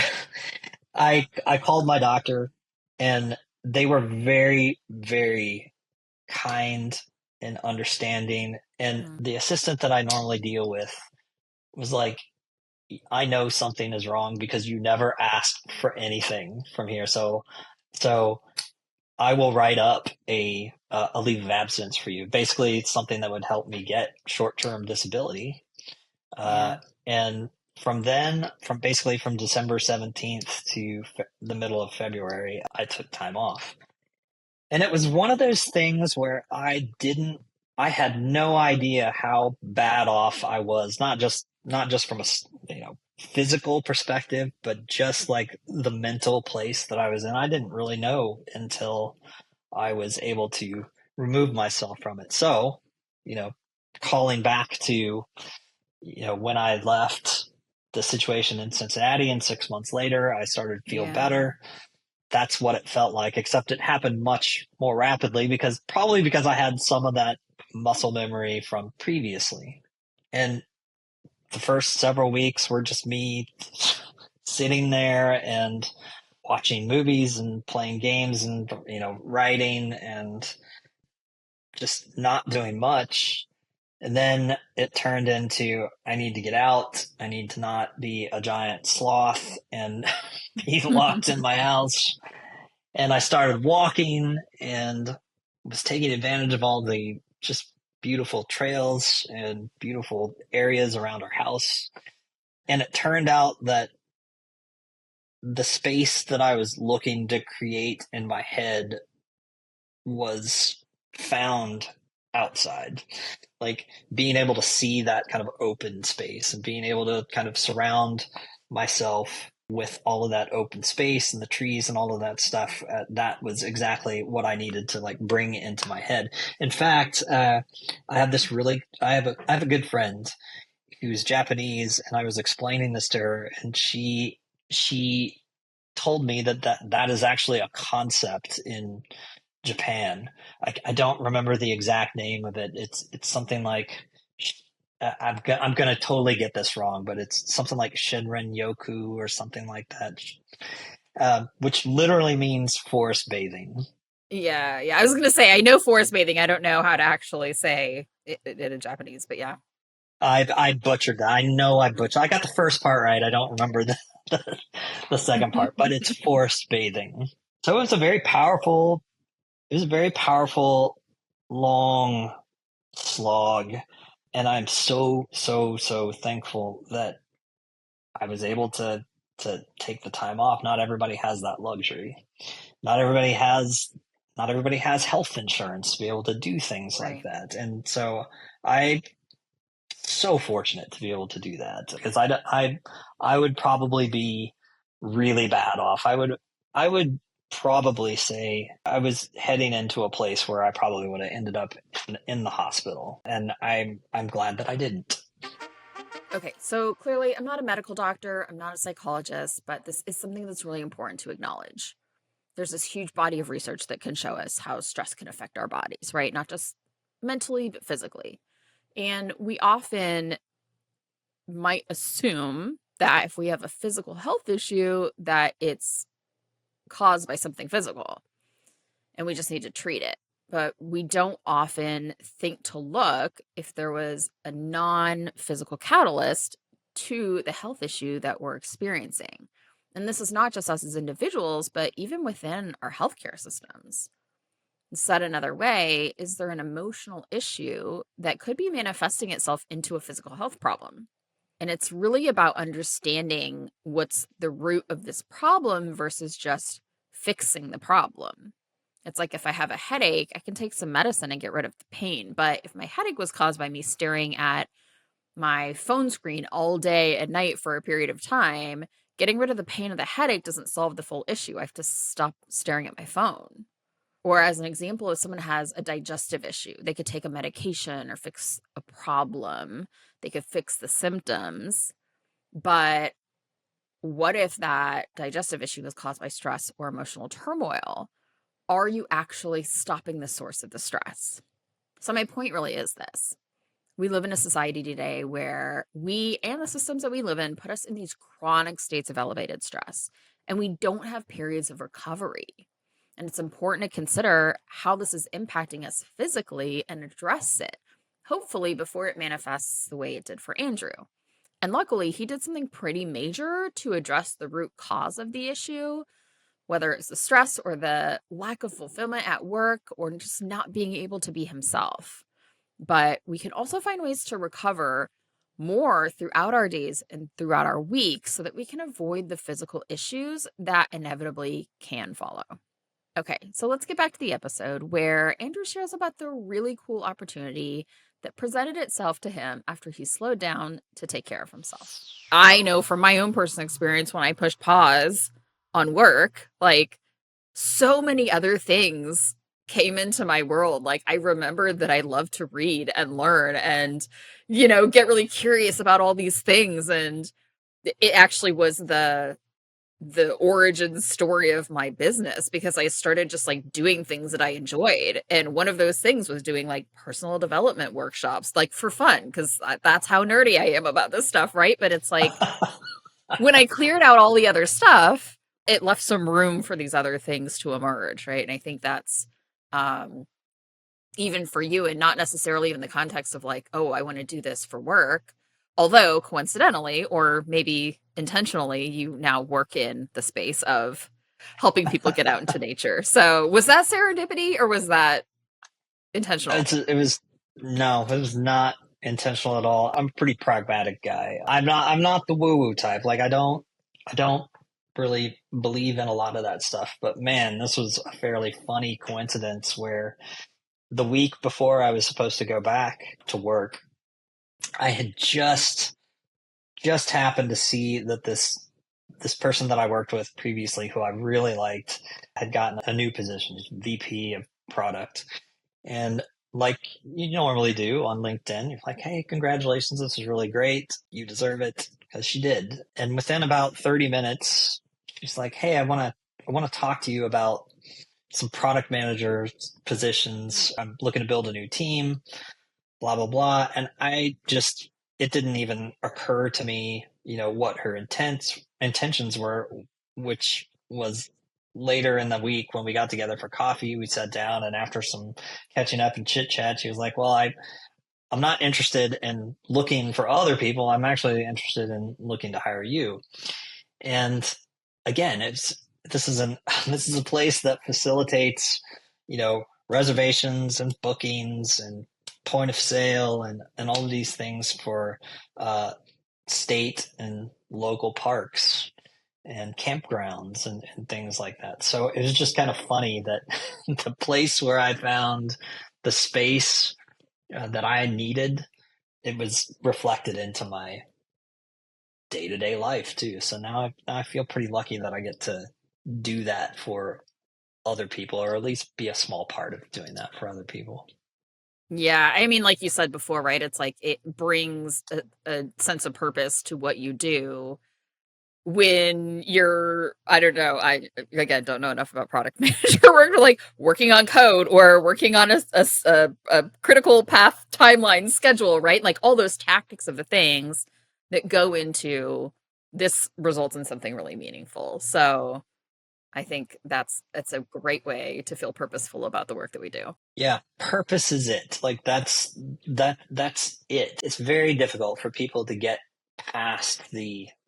I called my doctor, and they were very, very kind and understanding. And the assistant that I normally deal with was like, I know something is wrong because you never asked for anything from here. So I will write up a leave of absence for you. Basically, it's something that would help me get short-term disability. Yeah. And from then, from December 17th to the middle of February, I took time off. And it was one of those things where I had no idea how bad off I was, not just from a, physical perspective, but just like the mental place that I was in. I didn't really know until I was able to remove myself from it. So, calling back to, when I left the situation in Cincinnati, and 6 months later, I started to feel better. That's what it felt like, except it happened much more rapidly probably because I had some of that muscle memory from previously. And the first several weeks were just me sitting there and watching movies and playing games and, writing and just not doing much. And then it turned into, I need to get out. I need to not be a giant sloth and be locked in my house. And I started walking and was taking advantage of all the just beautiful trails and beautiful areas around our house. And it turned out that the space that I was looking to create in my head was found outside. Like being able to see that kind of open space and being able to kind of surround myself with all of that open space and the trees and all of that stuff, that was exactly what I needed to like bring into my head. In fact, I have a good friend who's Japanese, and I was explaining this to her, and she told me that is actually a concept in Japan. I don't remember the exact name of it. It's something like, I'm going to totally get this wrong, but it's something like Shinrin Yoku or something like that, which literally means forest bathing. Yeah. I was going to say, I know forest bathing. I don't know how to actually say it in Japanese, but yeah. I butchered that. I know I butchered. I got the first part right. I don't remember the second part, but it's forest bathing. So it was a very powerful, long slog. And I'm so thankful that I was able to take the time off. Not everybody has that luxury. Not everybody has health insurance to be able to do things like that. And so I'm so fortunate to be able to do that, because I would probably be really bad off. I would probably say I was heading into a place where I probably would have ended up in the hospital, and I'm glad that I didn't. Okay, so clearly I'm not a medical doctor, I'm not a psychologist, but this is something that's really important to acknowledge. There's this huge body of research that can show us how stress can affect our bodies, right? Not just mentally, but physically. And we often might assume that if we have a physical health issue, that it's caused by something physical and we just need to treat it. But we don't often think to look if there was a non-physical catalyst to the health issue that we're experiencing. And this is not just us as individuals, but even within our healthcare systems. Said another way, is there an emotional issue that could be manifesting itself into a physical health problem? And it's really about understanding what's the root of this problem versus just fixing the problem. It's like if I have a headache, I can take some medicine and get rid of the pain. But if my headache was caused by me staring at my phone screen all day at night for a period of time, getting rid of the pain of the headache doesn't solve the full issue. I have to stop staring at my phone. Or as an example, if someone has a digestive issue, they could take a medication or fix a problem. They could fix the symptoms. But what if that digestive issue was caused by stress or emotional turmoil? Are you actually stopping the source of the stress? So my point really is this. We live in a society today where we and the systems that we live in put us in these chronic states of elevated stress, and we don't have periods of recovery. And it's important to consider how this is impacting us physically and address it, hopefully before it manifests the way it did for Andrew. And luckily, he did something pretty major to address the root cause of the issue, whether it's the stress or the lack of fulfillment at work or just not being able to be himself. But we can also find ways to recover more throughout our days and throughout our weeks so that we can avoid the physical issues that inevitably can follow. Okay, so let's get back to the episode where Andrew shares about the really cool opportunity that presented itself to him after he slowed down to take care of himself. I know from my own personal experience when I pushed pause on work, like so many other things came into my world. Like, I remembered that I love to read and learn and, get really curious about all these things. And it actually was the origin story of my business, because I started just like doing things that I enjoyed. And one of those things was doing like personal development workshops, like for fun, because that's how nerdy I am about this stuff, right? But it's like when I cleared out all the other stuff, it left some room for these other things to emerge, right? And I think that's um even for you, and not necessarily in the context of like, oh, I want to do this for work. Although coincidentally, or maybe intentionally, you now work in the space of helping people get out into nature. So was that serendipity or was that intentional? It was no, it was not intentional at all. I'm a pretty pragmatic guy. I'm not the woo woo type. Like I don't really believe in a lot of that stuff. But man, this was a fairly funny coincidence where the week before I was supposed to go back to work, I had just happened to see that this person that I worked with previously, who I really liked, had gotten a new position, VP of product. And like you normally do on LinkedIn, you're like, hey, congratulations, this is really great. You deserve it, because she did. And within about 30 minutes, she's like, hey, I want to talk to you about some product manager positions. I'm looking to build a new team, blah, blah, blah. And it didn't even occur to me, what her intentions were, which was later in the week when we got together for coffee. We sat down, and after some catching up and chit chat, she was like, well, I'm not interested in looking for other people. I'm actually interested in looking to hire you. And again, this is an this is a place that facilitates, reservations and bookings and point of sale and all of these things for state and local parks and campgrounds and things like that. So it was just kind of funny that the place where I found the space that I needed, it was reflected into my day-to-day life too. So now I feel pretty lucky that I get to do that for other people, or at least be a small part of doing that for other people. Yeah, I mean, like you said before, right? It's like it brings a sense of purpose to what you do when you're, I don't know, I again don't know enough about product manager work, like working on code or working on a critical path timeline schedule, right? Like all those tactics of the things that go into this results in something really meaningful. So I think that's a great way to feel purposeful about the work that we do. Yeah, purpose is it. Like that's it. It's very difficult for people to get past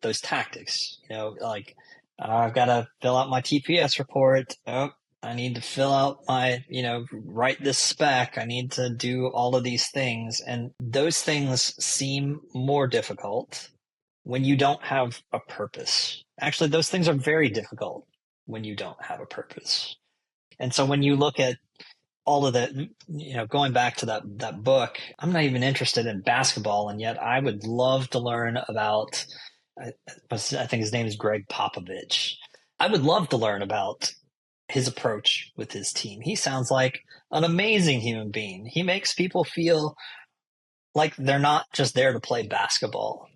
those tactics. Like, I've got to fill out my TPS report. Oh, I need to fill out my, write this spec. I need to do all of these things, and those things seem more difficult when you don't have a purpose. Actually, those things are very difficult when you don't have a purpose. And so when you look at all of that, going back to that book, I'm not even interested in basketball, and yet I would love to learn about, I think his name is Greg Popovich. I would love to learn about his approach with his team. He sounds like an amazing human being. He makes people feel like they're not just there to play basketball.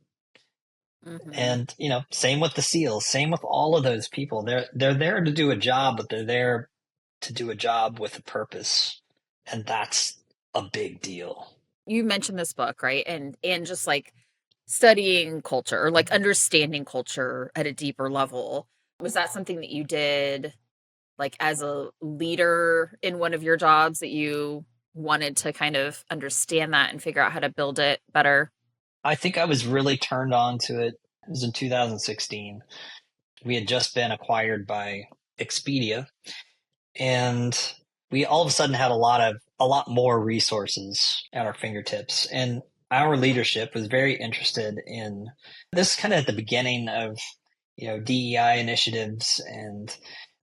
Hmm. And, same with the SEALs, same with all of those people. They're there to do a job, but they're there to do a job with a purpose. And that's a big deal. You mentioned this book, right? And just like studying culture or like understanding culture at a deeper level. Was that something that you did like as a leader in one of your jobs, that you wanted to kind of understand that and figure out how to build it better? I think I was really turned on to it. It was in 2016. We had just been acquired by Expedia, and we all of a sudden had a lot more resources at our fingertips. And our leadership was very interested in this, kind of at the beginning of, DEI initiatives, and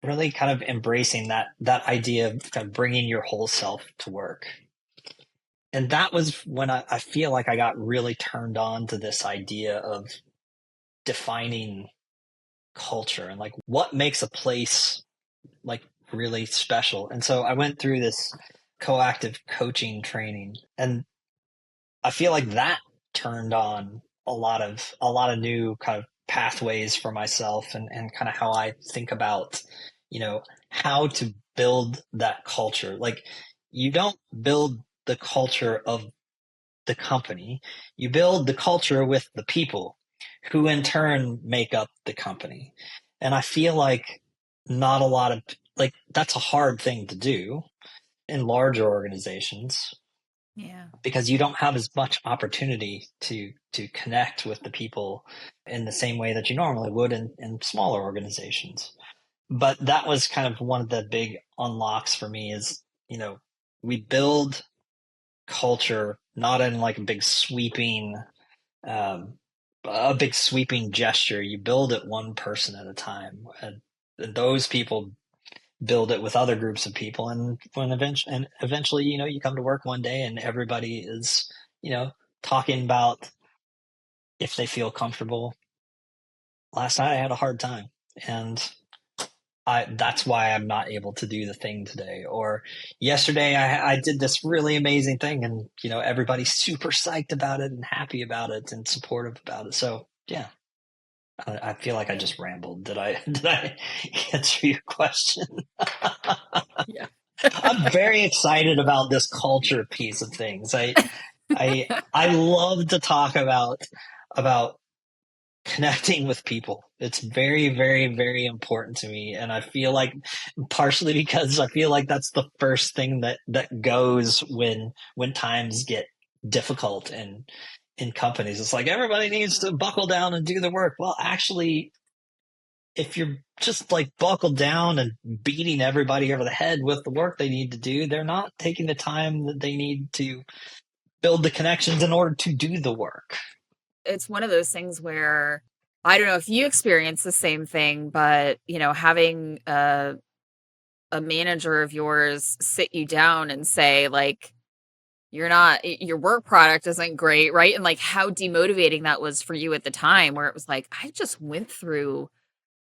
really kind of embracing that idea of kind of bringing your whole self to work. And that was when I feel like I got really turned on to this idea of defining culture, and like what makes a place like really special. And so I went through this coactive coaching training, and I feel like that turned on a lot of new kind of pathways for myself, and kind of how I think about, how to build that culture. Like, you don't build the culture of the company, you build the culture with the people who in turn make up the company. And I feel like not a lot of, like, that's a hard thing to do in larger organizations, Yeah. because you don't have as much opportunity to connect with the people in the same way that you normally would in smaller organizations. But that was kind of one of the big unlocks for me is, we build culture not in like um, a big sweeping gesture. You build it one person at a time, and those people build it with other groups of people. And eventually, you come to work one day and everybody is, talking about if they feel comfortable. Last night I had a hard time, and that's why I'm not able to do the thing today. Or yesterday I did this really amazing thing, and, everybody's super psyched about it and happy about it and supportive about it. So yeah, I feel like I Yeah. just rambled. Did I answer your question? Yeah. I'm very excited about this culture piece of things. I love to talk about connecting with people. It's very, very, very important to me. And I feel like, partially because I feel like that's the first thing that goes when times get difficult in companies. It's like everybody needs to buckle down and do the work. Well, actually, if you're just like buckled down and beating everybody over the head with the work they need to do, they're not taking the time that they need to build the connections in order to do the work. It's one of those things where I don't know if you experience the same thing, but having a manager of yours sit you down and say, like, your work product isn't great, right? And like how demotivating that was for you at the time, where it was like, I just went through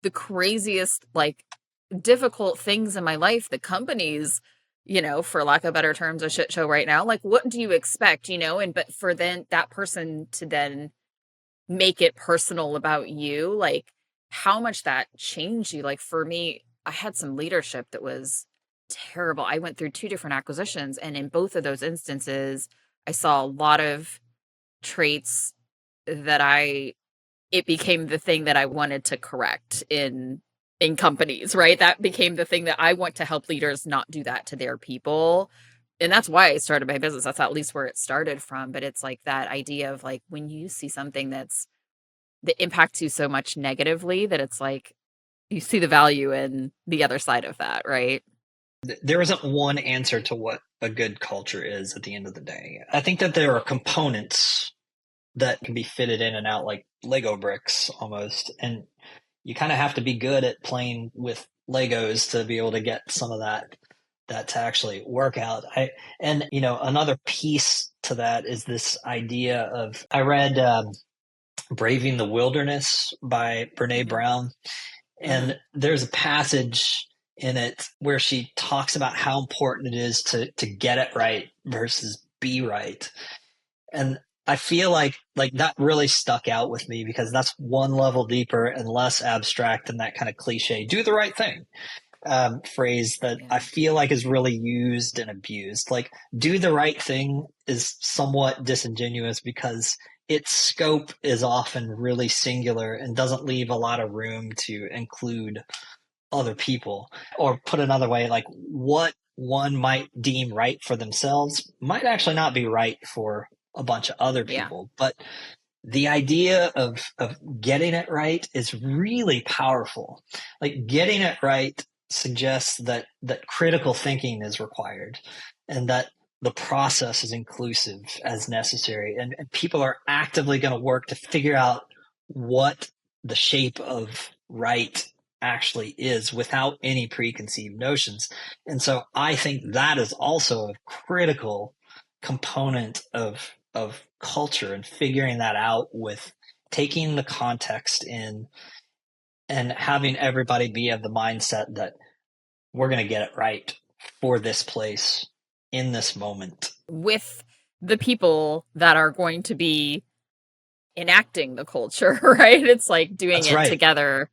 the craziest, like, difficult things in my life. The company's, for lack of better terms, a shit show right now. Like, what do you expect, And but for then that person to then make it personal about you, like, how much that changed you. Like, for me, I had some leadership that was terrible. I went through two different acquisitions, and in both of those instances, I saw a lot of traits that it became the thing that I wanted to correct in companies, right? That became the thing that I want to help leaders not do that to their people. And that's why I started my business. That's at least where it started from. But it's like that idea of, like, when you see something that impacts you so much negatively, that it's like you see the value in the other side of that, right? There isn't one answer to what a good culture is at the end of the day. I think that there are components that can be fitted in and out like Lego bricks almost. And you kind of have to be good at playing with Legos to be able to get some of that to actually work out. And another piece to that is this idea of, I read Braving the Wilderness by Brene Mhm. Brown, Mm. and there's a passage in it where she talks about how important it is to get it right versus be right. And I feel like that really stuck out with me, because that's one level deeper and less abstract than that kind of cliche "do the right thing" phrase that I Yeah. feel like is really used and abused. Like, do the right thing is somewhat disingenuous because its scope is often really singular and doesn't leave a lot of room to include other people. Or put another way, like, what one might deem right for themselves might actually not be right for a bunch of other Yeah. people. But the idea of getting it right is really powerful. Like, getting it right suggests that critical thinking is required, and that the process is inclusive as necessary. And people are actively going to work to figure out what the shape of right actually is without any preconceived notions. And so I think that is also a critical component of culture, and figuring that out with taking the context in, and having everybody be of the mindset that we're going to get it right for this place in this moment. With the people that are going to be enacting the culture, right? It's like doing That's it right. together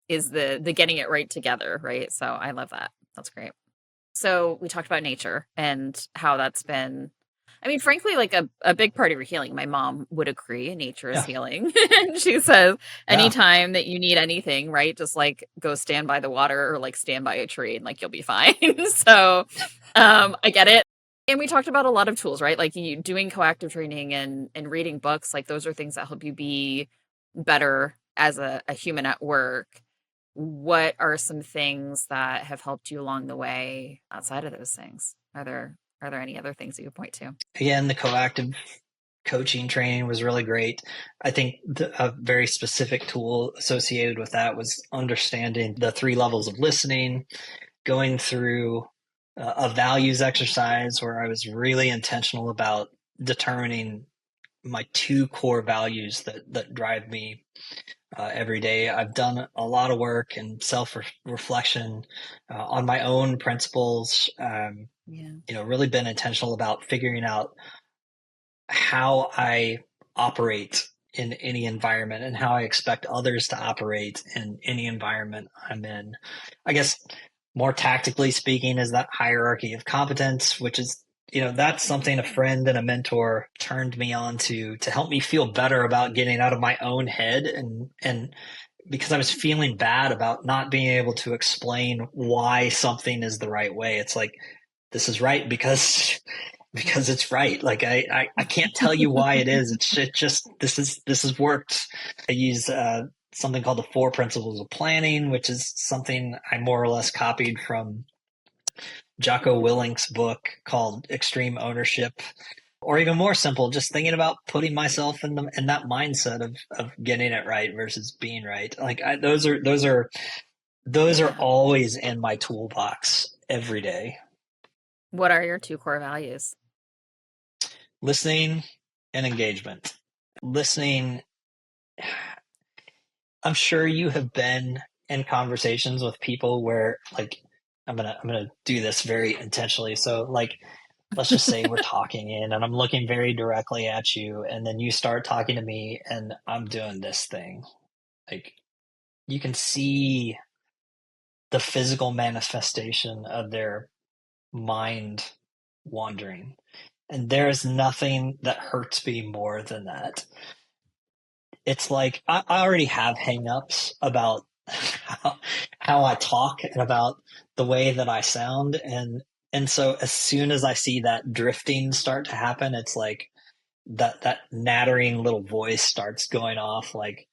is the getting it right together, right? So I love that. That's great. So we talked about nature and how that's been, I mean, frankly, like a big part of your healing. My mom would agree, nature is Yeah. healing. And she says, Yeah. anytime that you need anything, right, just like go stand by the water or like stand by a tree and like you'll be fine. So I get it. And we talked about a lot of tools, right? Like you doing coactive training and reading books, like those are things that help you be better as a human at work. What are some things that have helped you along the way outside of those things? Are there any other things that you point to? Again, the coactive coaching training was really great. I think a very specific tool associated with that was understanding the 3 levels of listening, going through a values exercise where I was really intentional about determining my 2 core values that drive me every day. I've done a lot of work and self reflection on my own principles. Really been intentional about figuring out how I operate in any environment and how I expect others to operate in any environment I'm in. I guess more tactically speaking is that hierarchy of competence, which is, that's something a friend and a mentor turned me on to help me feel better about getting out of my own head and because I was feeling bad about not being able to explain why something is the right way. It's like, this is right because it's right. Like I can't tell you why it is. It just this has worked. I use something called the 4 principles of planning, which is something I more or less copied from Jocko Willink's book called Extreme Ownership. Or even more simple, just thinking about putting myself in that mindset of getting it right versus being right. Like those are always in my toolbox every day. What are your 2 core values? Listening and engagement. Listening, I'm sure you have been in conversations with people where like I'm gonna do this very intentionally. So like let's just say we're talking and I'm looking very directly at you and then you start talking to me and I'm doing this thing. Like you can see the physical manifestation of their mind wandering. And there is nothing that hurts me more than that. It's like I already have hangups about how I talk and about the way that I sound. And so as soon as I see that drifting start to happen, it's like that nattering little voice starts going off like,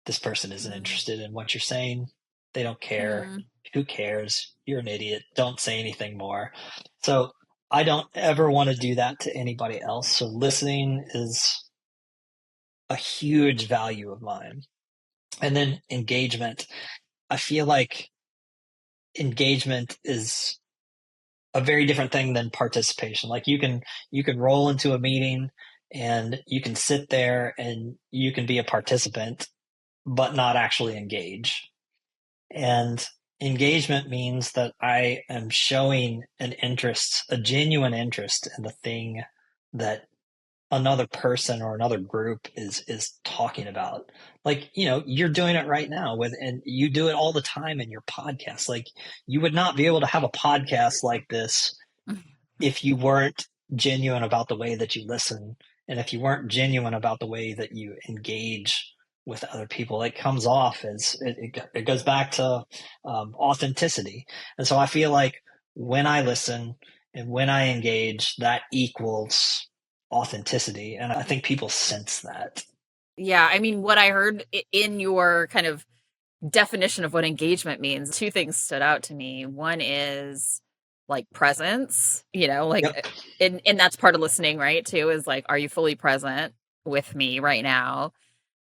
this person isn't interested in what you're saying. They don't care. Who cares? You're an idiot. Don't say anything more. So I don't ever want to do that to anybody else. So listening is a huge value of mine. And then engagement. I feel like engagement is a very different thing than participation. Like you can roll into a meeting and you can sit there and you can be a participant, but not actually engage. And engagement means that I am showing an interest, a genuine interest in the thing that another person or another group is talking about. Like, you're doing it right now and you do it all the time in your podcast. Like you would not be able to have a podcast like this if you weren't genuine about the way that you listen and if you weren't genuine about the way that you engage with other people. It comes off as it goes back to authenticity. And so I feel like when I listen and when I engage, that equals authenticity. And I think people sense that. Yeah, I mean, what I heard in your kind of definition of what engagement means, 2 things stood out to me. One is like presence, like, Yep. and that's part of listening, right? Too, is like, are you fully present with me right now?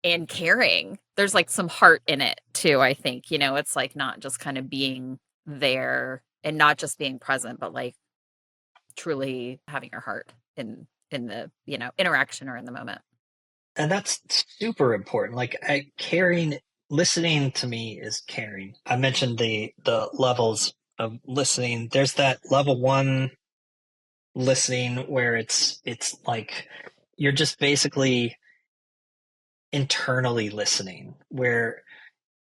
And caring. There's like some heart in it too, I think. It's like not just kind of being there and not just being present, but like truly having your heart in the, interaction or in the moment. And that's super important. Like caring, listening to me is caring. I mentioned the levels of listening. There's that level one listening where it's like you're just basically internally listening, where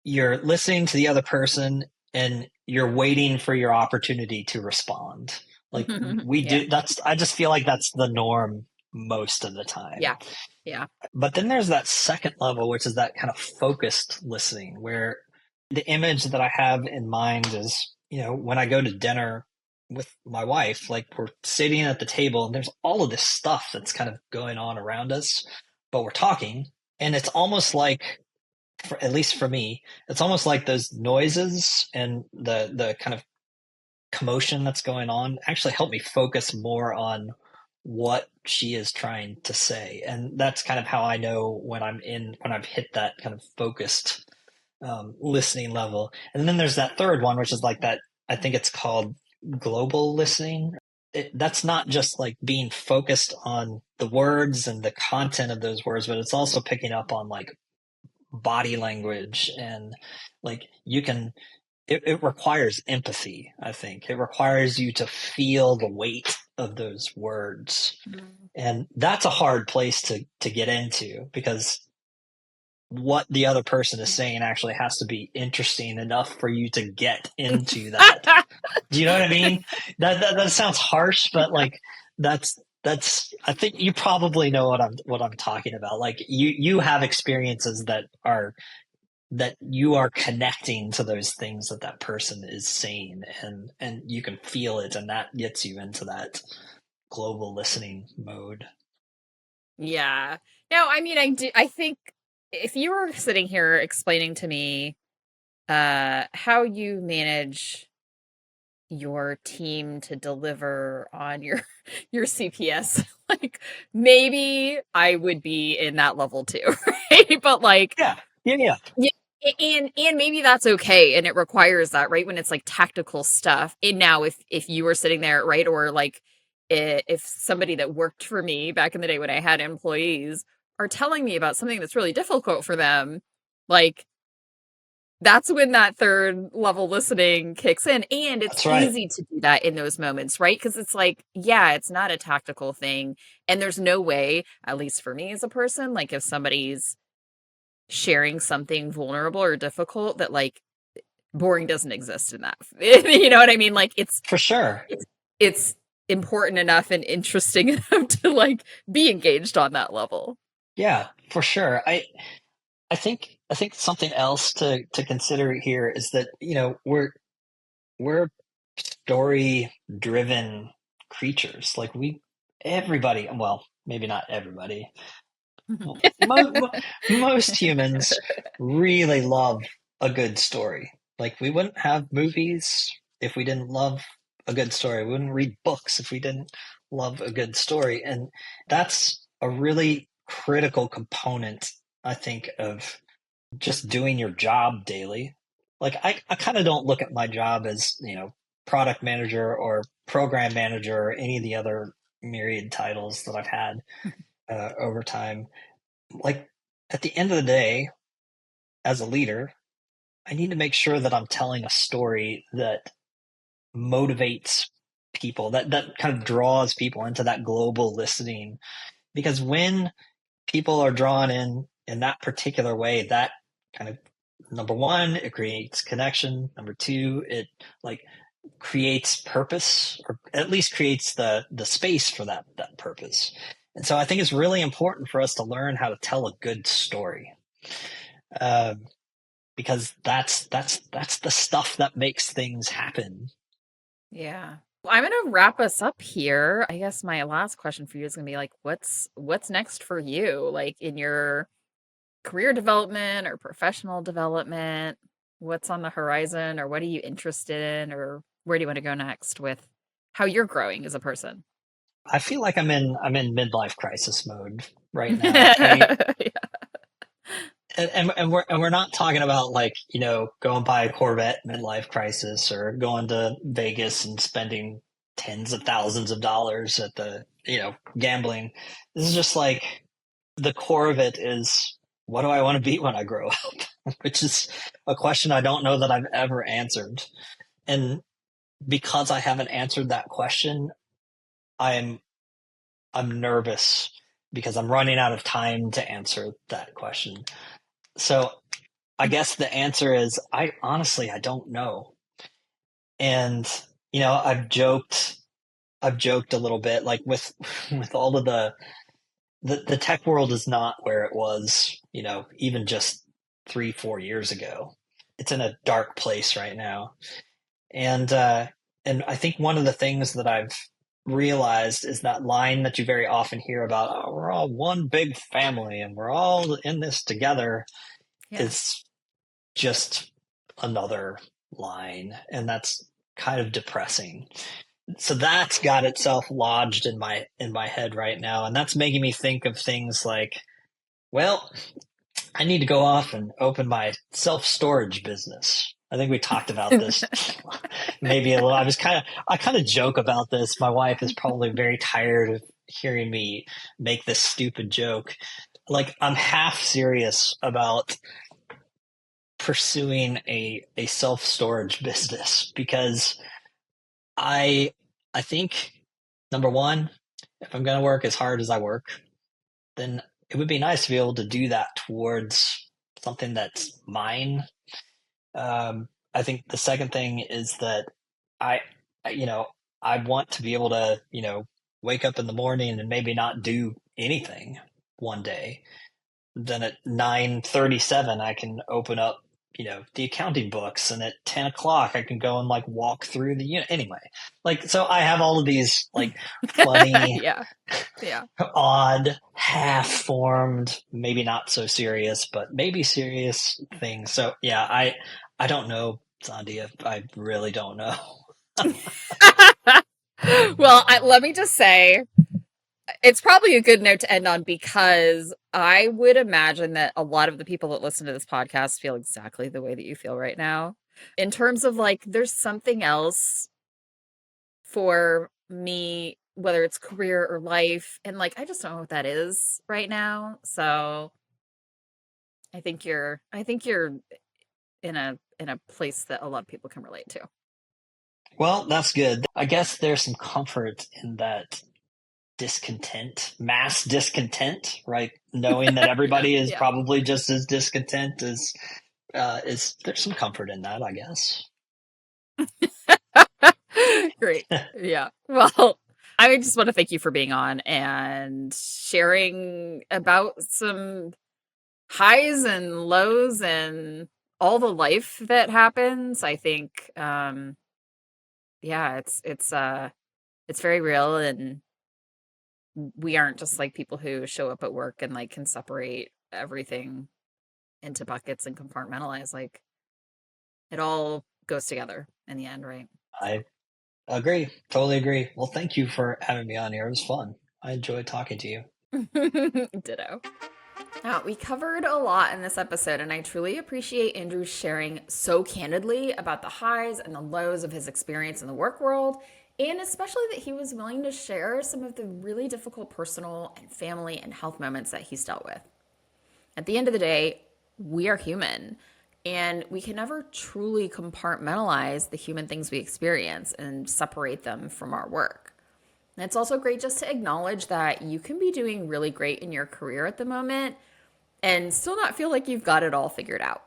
you're listening to the other person and you're waiting for your opportunity to respond. Like we Yeah. do, I just feel like that's the norm most of the time. Yeah. Yeah. But then there's that second level, which is that kind of focused listening, where the image that I have in mind is, when I go to dinner with my wife, like we're sitting at the table and there's all of this stuff that's kind of going on around us, but we're talking. And it's almost like, at least for me, it's almost like those noises and the kind of commotion that's going on actually help me focus more on what she is trying to say. And that's kind of how I know when I've hit that kind of focused listening level. And then there's that third one, which is like that, I think it's called global listening. That's not just like being focused on the words and the content of those words, but it's also picking up on like body language and like it requires empathy. I think it requires you to feel the weight of those words. Mm. And that's a hard place to get into, because what the other person is saying actually has to be interesting enough for you to get into that. Do you know what I mean? That sounds harsh, but like that's I think you probably know what I'm talking about. Like you have experiences that you are connecting to those things that person is saying, and you can feel it, and that gets you into that global listening mode. Yeah. No, I mean, I think if you were sitting here explaining to me how you manage your team to deliver on your your CPS, like maybe I would be in that level too, right? But like, Yeah. yeah, and maybe that's okay, and it requires that, right? When it's like tactical stuff. And now, if you were sitting there, right, or like if somebody that worked for me back in the day when I had employees are telling me about something that's really difficult for them, like that's when that third level listening kicks in. And it's That's right. easy to do that in those moments, right? Because it's like, yeah, it's not a tactical thing. And there's no way, at least for me as a person, like if somebody's sharing something vulnerable or difficult, that like boring doesn't exist in that. You know what I mean? Like For sure. it's important enough and interesting enough to like be engaged on that level. Yeah, for sure. I think something else to consider here is that, we're story driven creatures. Like everybody, well, maybe not everybody. Most humans really love a good story. Like we wouldn't have movies if we didn't love a good story. We wouldn't read books if we didn't love a good story. And that's a really critical component, I think, of just doing your job daily. Like I kind of don't look at my job as, product manager or program manager or any of the other myriad titles that I've had over time. Like at the end of the day, as a leader, I need to make sure that I'm telling a story that motivates people, that kind of draws people into that global listening. Because when people are drawn in that particular way, that kind of, number one, it creates connection. Number two, it like creates purpose, or at least creates the space for that purpose. And so I think it's really important for us to learn how to tell a good story, because that's the stuff that makes things happen. Yeah. Well, I'm gonna wrap us up here. I guess my last question for you is gonna be like, what's next for you? Like in your career development or professional development? What's on the horizon, or what are you interested in, or where do you want to go next with how you're growing as a person? I feel like I'm in midlife crisis mode right now. Yeah. And we're not talking about like, going by a Corvette midlife crisis or going to Vegas and spending tens of thousands of dollars at the, gambling. This is just like, the core of it is, what do I want to be when I grow up? Which is a question I don't know that I've ever answered. And because I haven't answered that question, I'm nervous because I'm running out of time to answer that question. So I guess the answer is I don't know. And I've joked a little bit, like with with all of the tech world is not where it was, even just 3-4 years ago. It's in a dark place right now. And I think one of the things that I've realized is that line that you very often hear about, oh, we're all one big family and we're all in this together, Yeah. is just another line. And that's kind of depressing. So that's got itself lodged in my head right now. And that's making me think of things like, well, I need to go off and open my self-storage business. I think we talked about this maybe a little. I kind of joke about this. My wife is probably very tired of hearing me make this stupid joke. Like, I'm half serious about pursuing a self-storage business because I think, number one, if I'm going to work as hard as I work, then it would be nice to be able to do that towards something that's mine. I think the second thing is that I, you know, I want to be able to, wake up in the morning and maybe not do anything one day. Then at 9:37, I can open up, the accounting books, and at 10 o'clock, I can go and like walk through the unit. Anyway, like, so I have all of these like funny, Yeah. Yeah. odd, half-formed, maybe not so serious, but maybe serious things. So yeah, I don't know, Sandia. I really don't know. Well, let me just say, it's probably a good note to end on because I would imagine that a lot of the people that listen to this podcast feel exactly the way that you feel right now. In terms of like, there's something else for me, whether it's career or life, and like, I just don't know what that is right now. So I think you're in a place that a lot of people can relate to. Well, that's good. I guess there's some comfort in that discontent, mass discontent, right? Knowing that Yeah, everybody is yeah. probably just as discontent as is there's some comfort in that, I guess. Great. Yeah. Well, I just want to thank you for being on and sharing about some highs and lows and all the life that happens. I think yeah, it's very real, and we aren't just like people who show up at work and like can separate everything into buckets and compartmentalize. Like, it all goes together in the end, right? So I agree. Totally agree. Well, thank you for having me on here. It was fun. I enjoyed talking to you. ditto. Now, we covered a lot in this episode, and I truly appreciate Andrew sharing so candidly about the highs and the lows of his experience in the work world, and especially that he was willing to share some of the really difficult personal and family and health moments that he's dealt with. At the end of the day, we are human, and we can never truly compartmentalize the human things we experience and separate them from our work. And it's also great just to acknowledge that you can be doing really great in your career at the moment and still not feel like you've got it all figured out.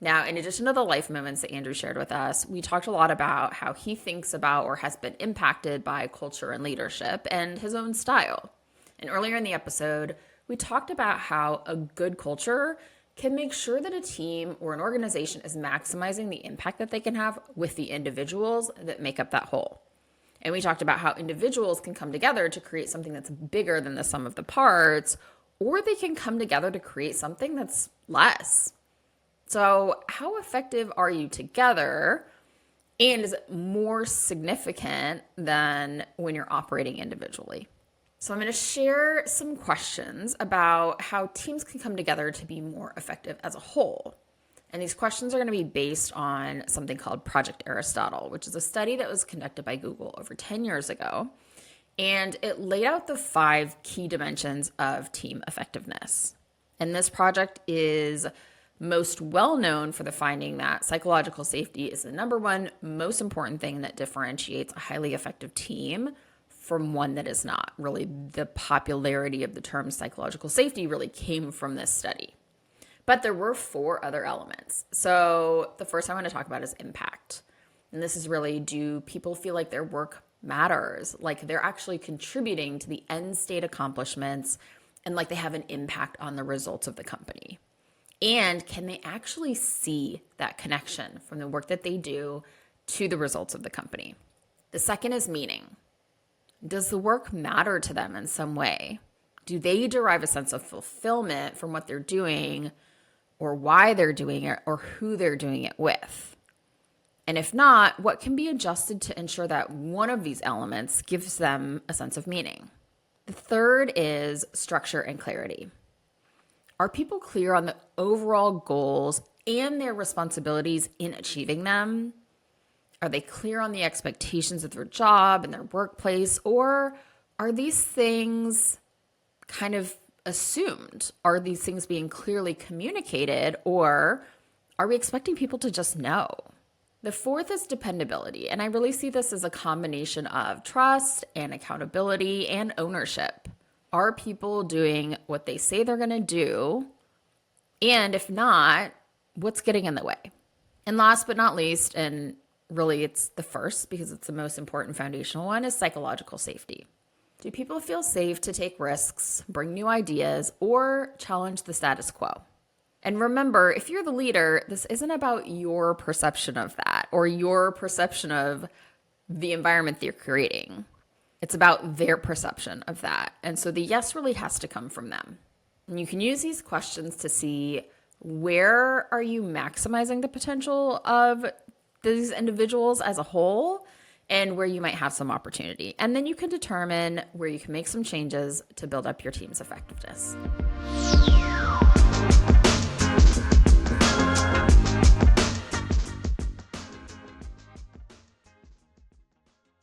Now, in addition to the life moments that Andrew shared with us, we talked a lot about how he thinks about or has been impacted by culture and leadership and his own style. And earlier in the episode, we talked about how a good culture can make sure that a team or an organization is maximizing the impact that they can have with the individuals that make up that whole. And we talked about how individuals can come together to create something that's bigger than the sum of the parts, or they can come together to create something that's less. So, how effective are you together? And is it more significant than when you're operating individually? So, I'm going to share some questions about how teams can come together to be more effective as a whole. And these questions are going to be based on something called Project Aristotle, which is a study that was conducted by Google over 10 years ago. And it laid out the 5 key dimensions of team effectiveness. And this project is most well known for the finding that psychological safety is the number one most important thing that differentiates a highly effective team from one that is not. Really, the popularity of the term psychological safety really came from this study. But there were 4 other elements. So the first I want to talk about is impact. And this is really, do people feel like their work matters? Like they're actually contributing to the end state accomplishments and like they have an impact on the results of the company? And can they actually see that connection from the work that they do to the results of the company? The second is meaning. Does the work matter to them in some way? Do they derive a sense of fulfillment from what they're doing, or why they're doing it, or who they're doing it with? And if not, what can be adjusted to ensure that one of these elements gives them a sense of meaning? The third is structure and clarity. Are people clear on the overall goals and their responsibilities in achieving them? Are they clear on the expectations of their job and their workplace? Or are these things kind of assumed? Are these things being clearly communicated? Or are we expecting people to just know? The fourth is dependability. And I really see this as a combination of trust and accountability and ownership. Are people doing what they say they're going to do? And if not, what's getting in the way? And last but not least, and really it's the first because it's the most important foundational one, is psychological safety. Do people feel safe to take risks, bring new ideas, or challenge the status quo? And remember, if you're the leader, this isn't about your perception of that or your perception of the environment that you're creating. It's about their perception of that. And so the yes really has to come from them. And you can use these questions to see, where are you maximizing the potential of these individuals as a whole and where you might have some opportunity. And then you can determine where you can make some changes to build up your team's effectiveness.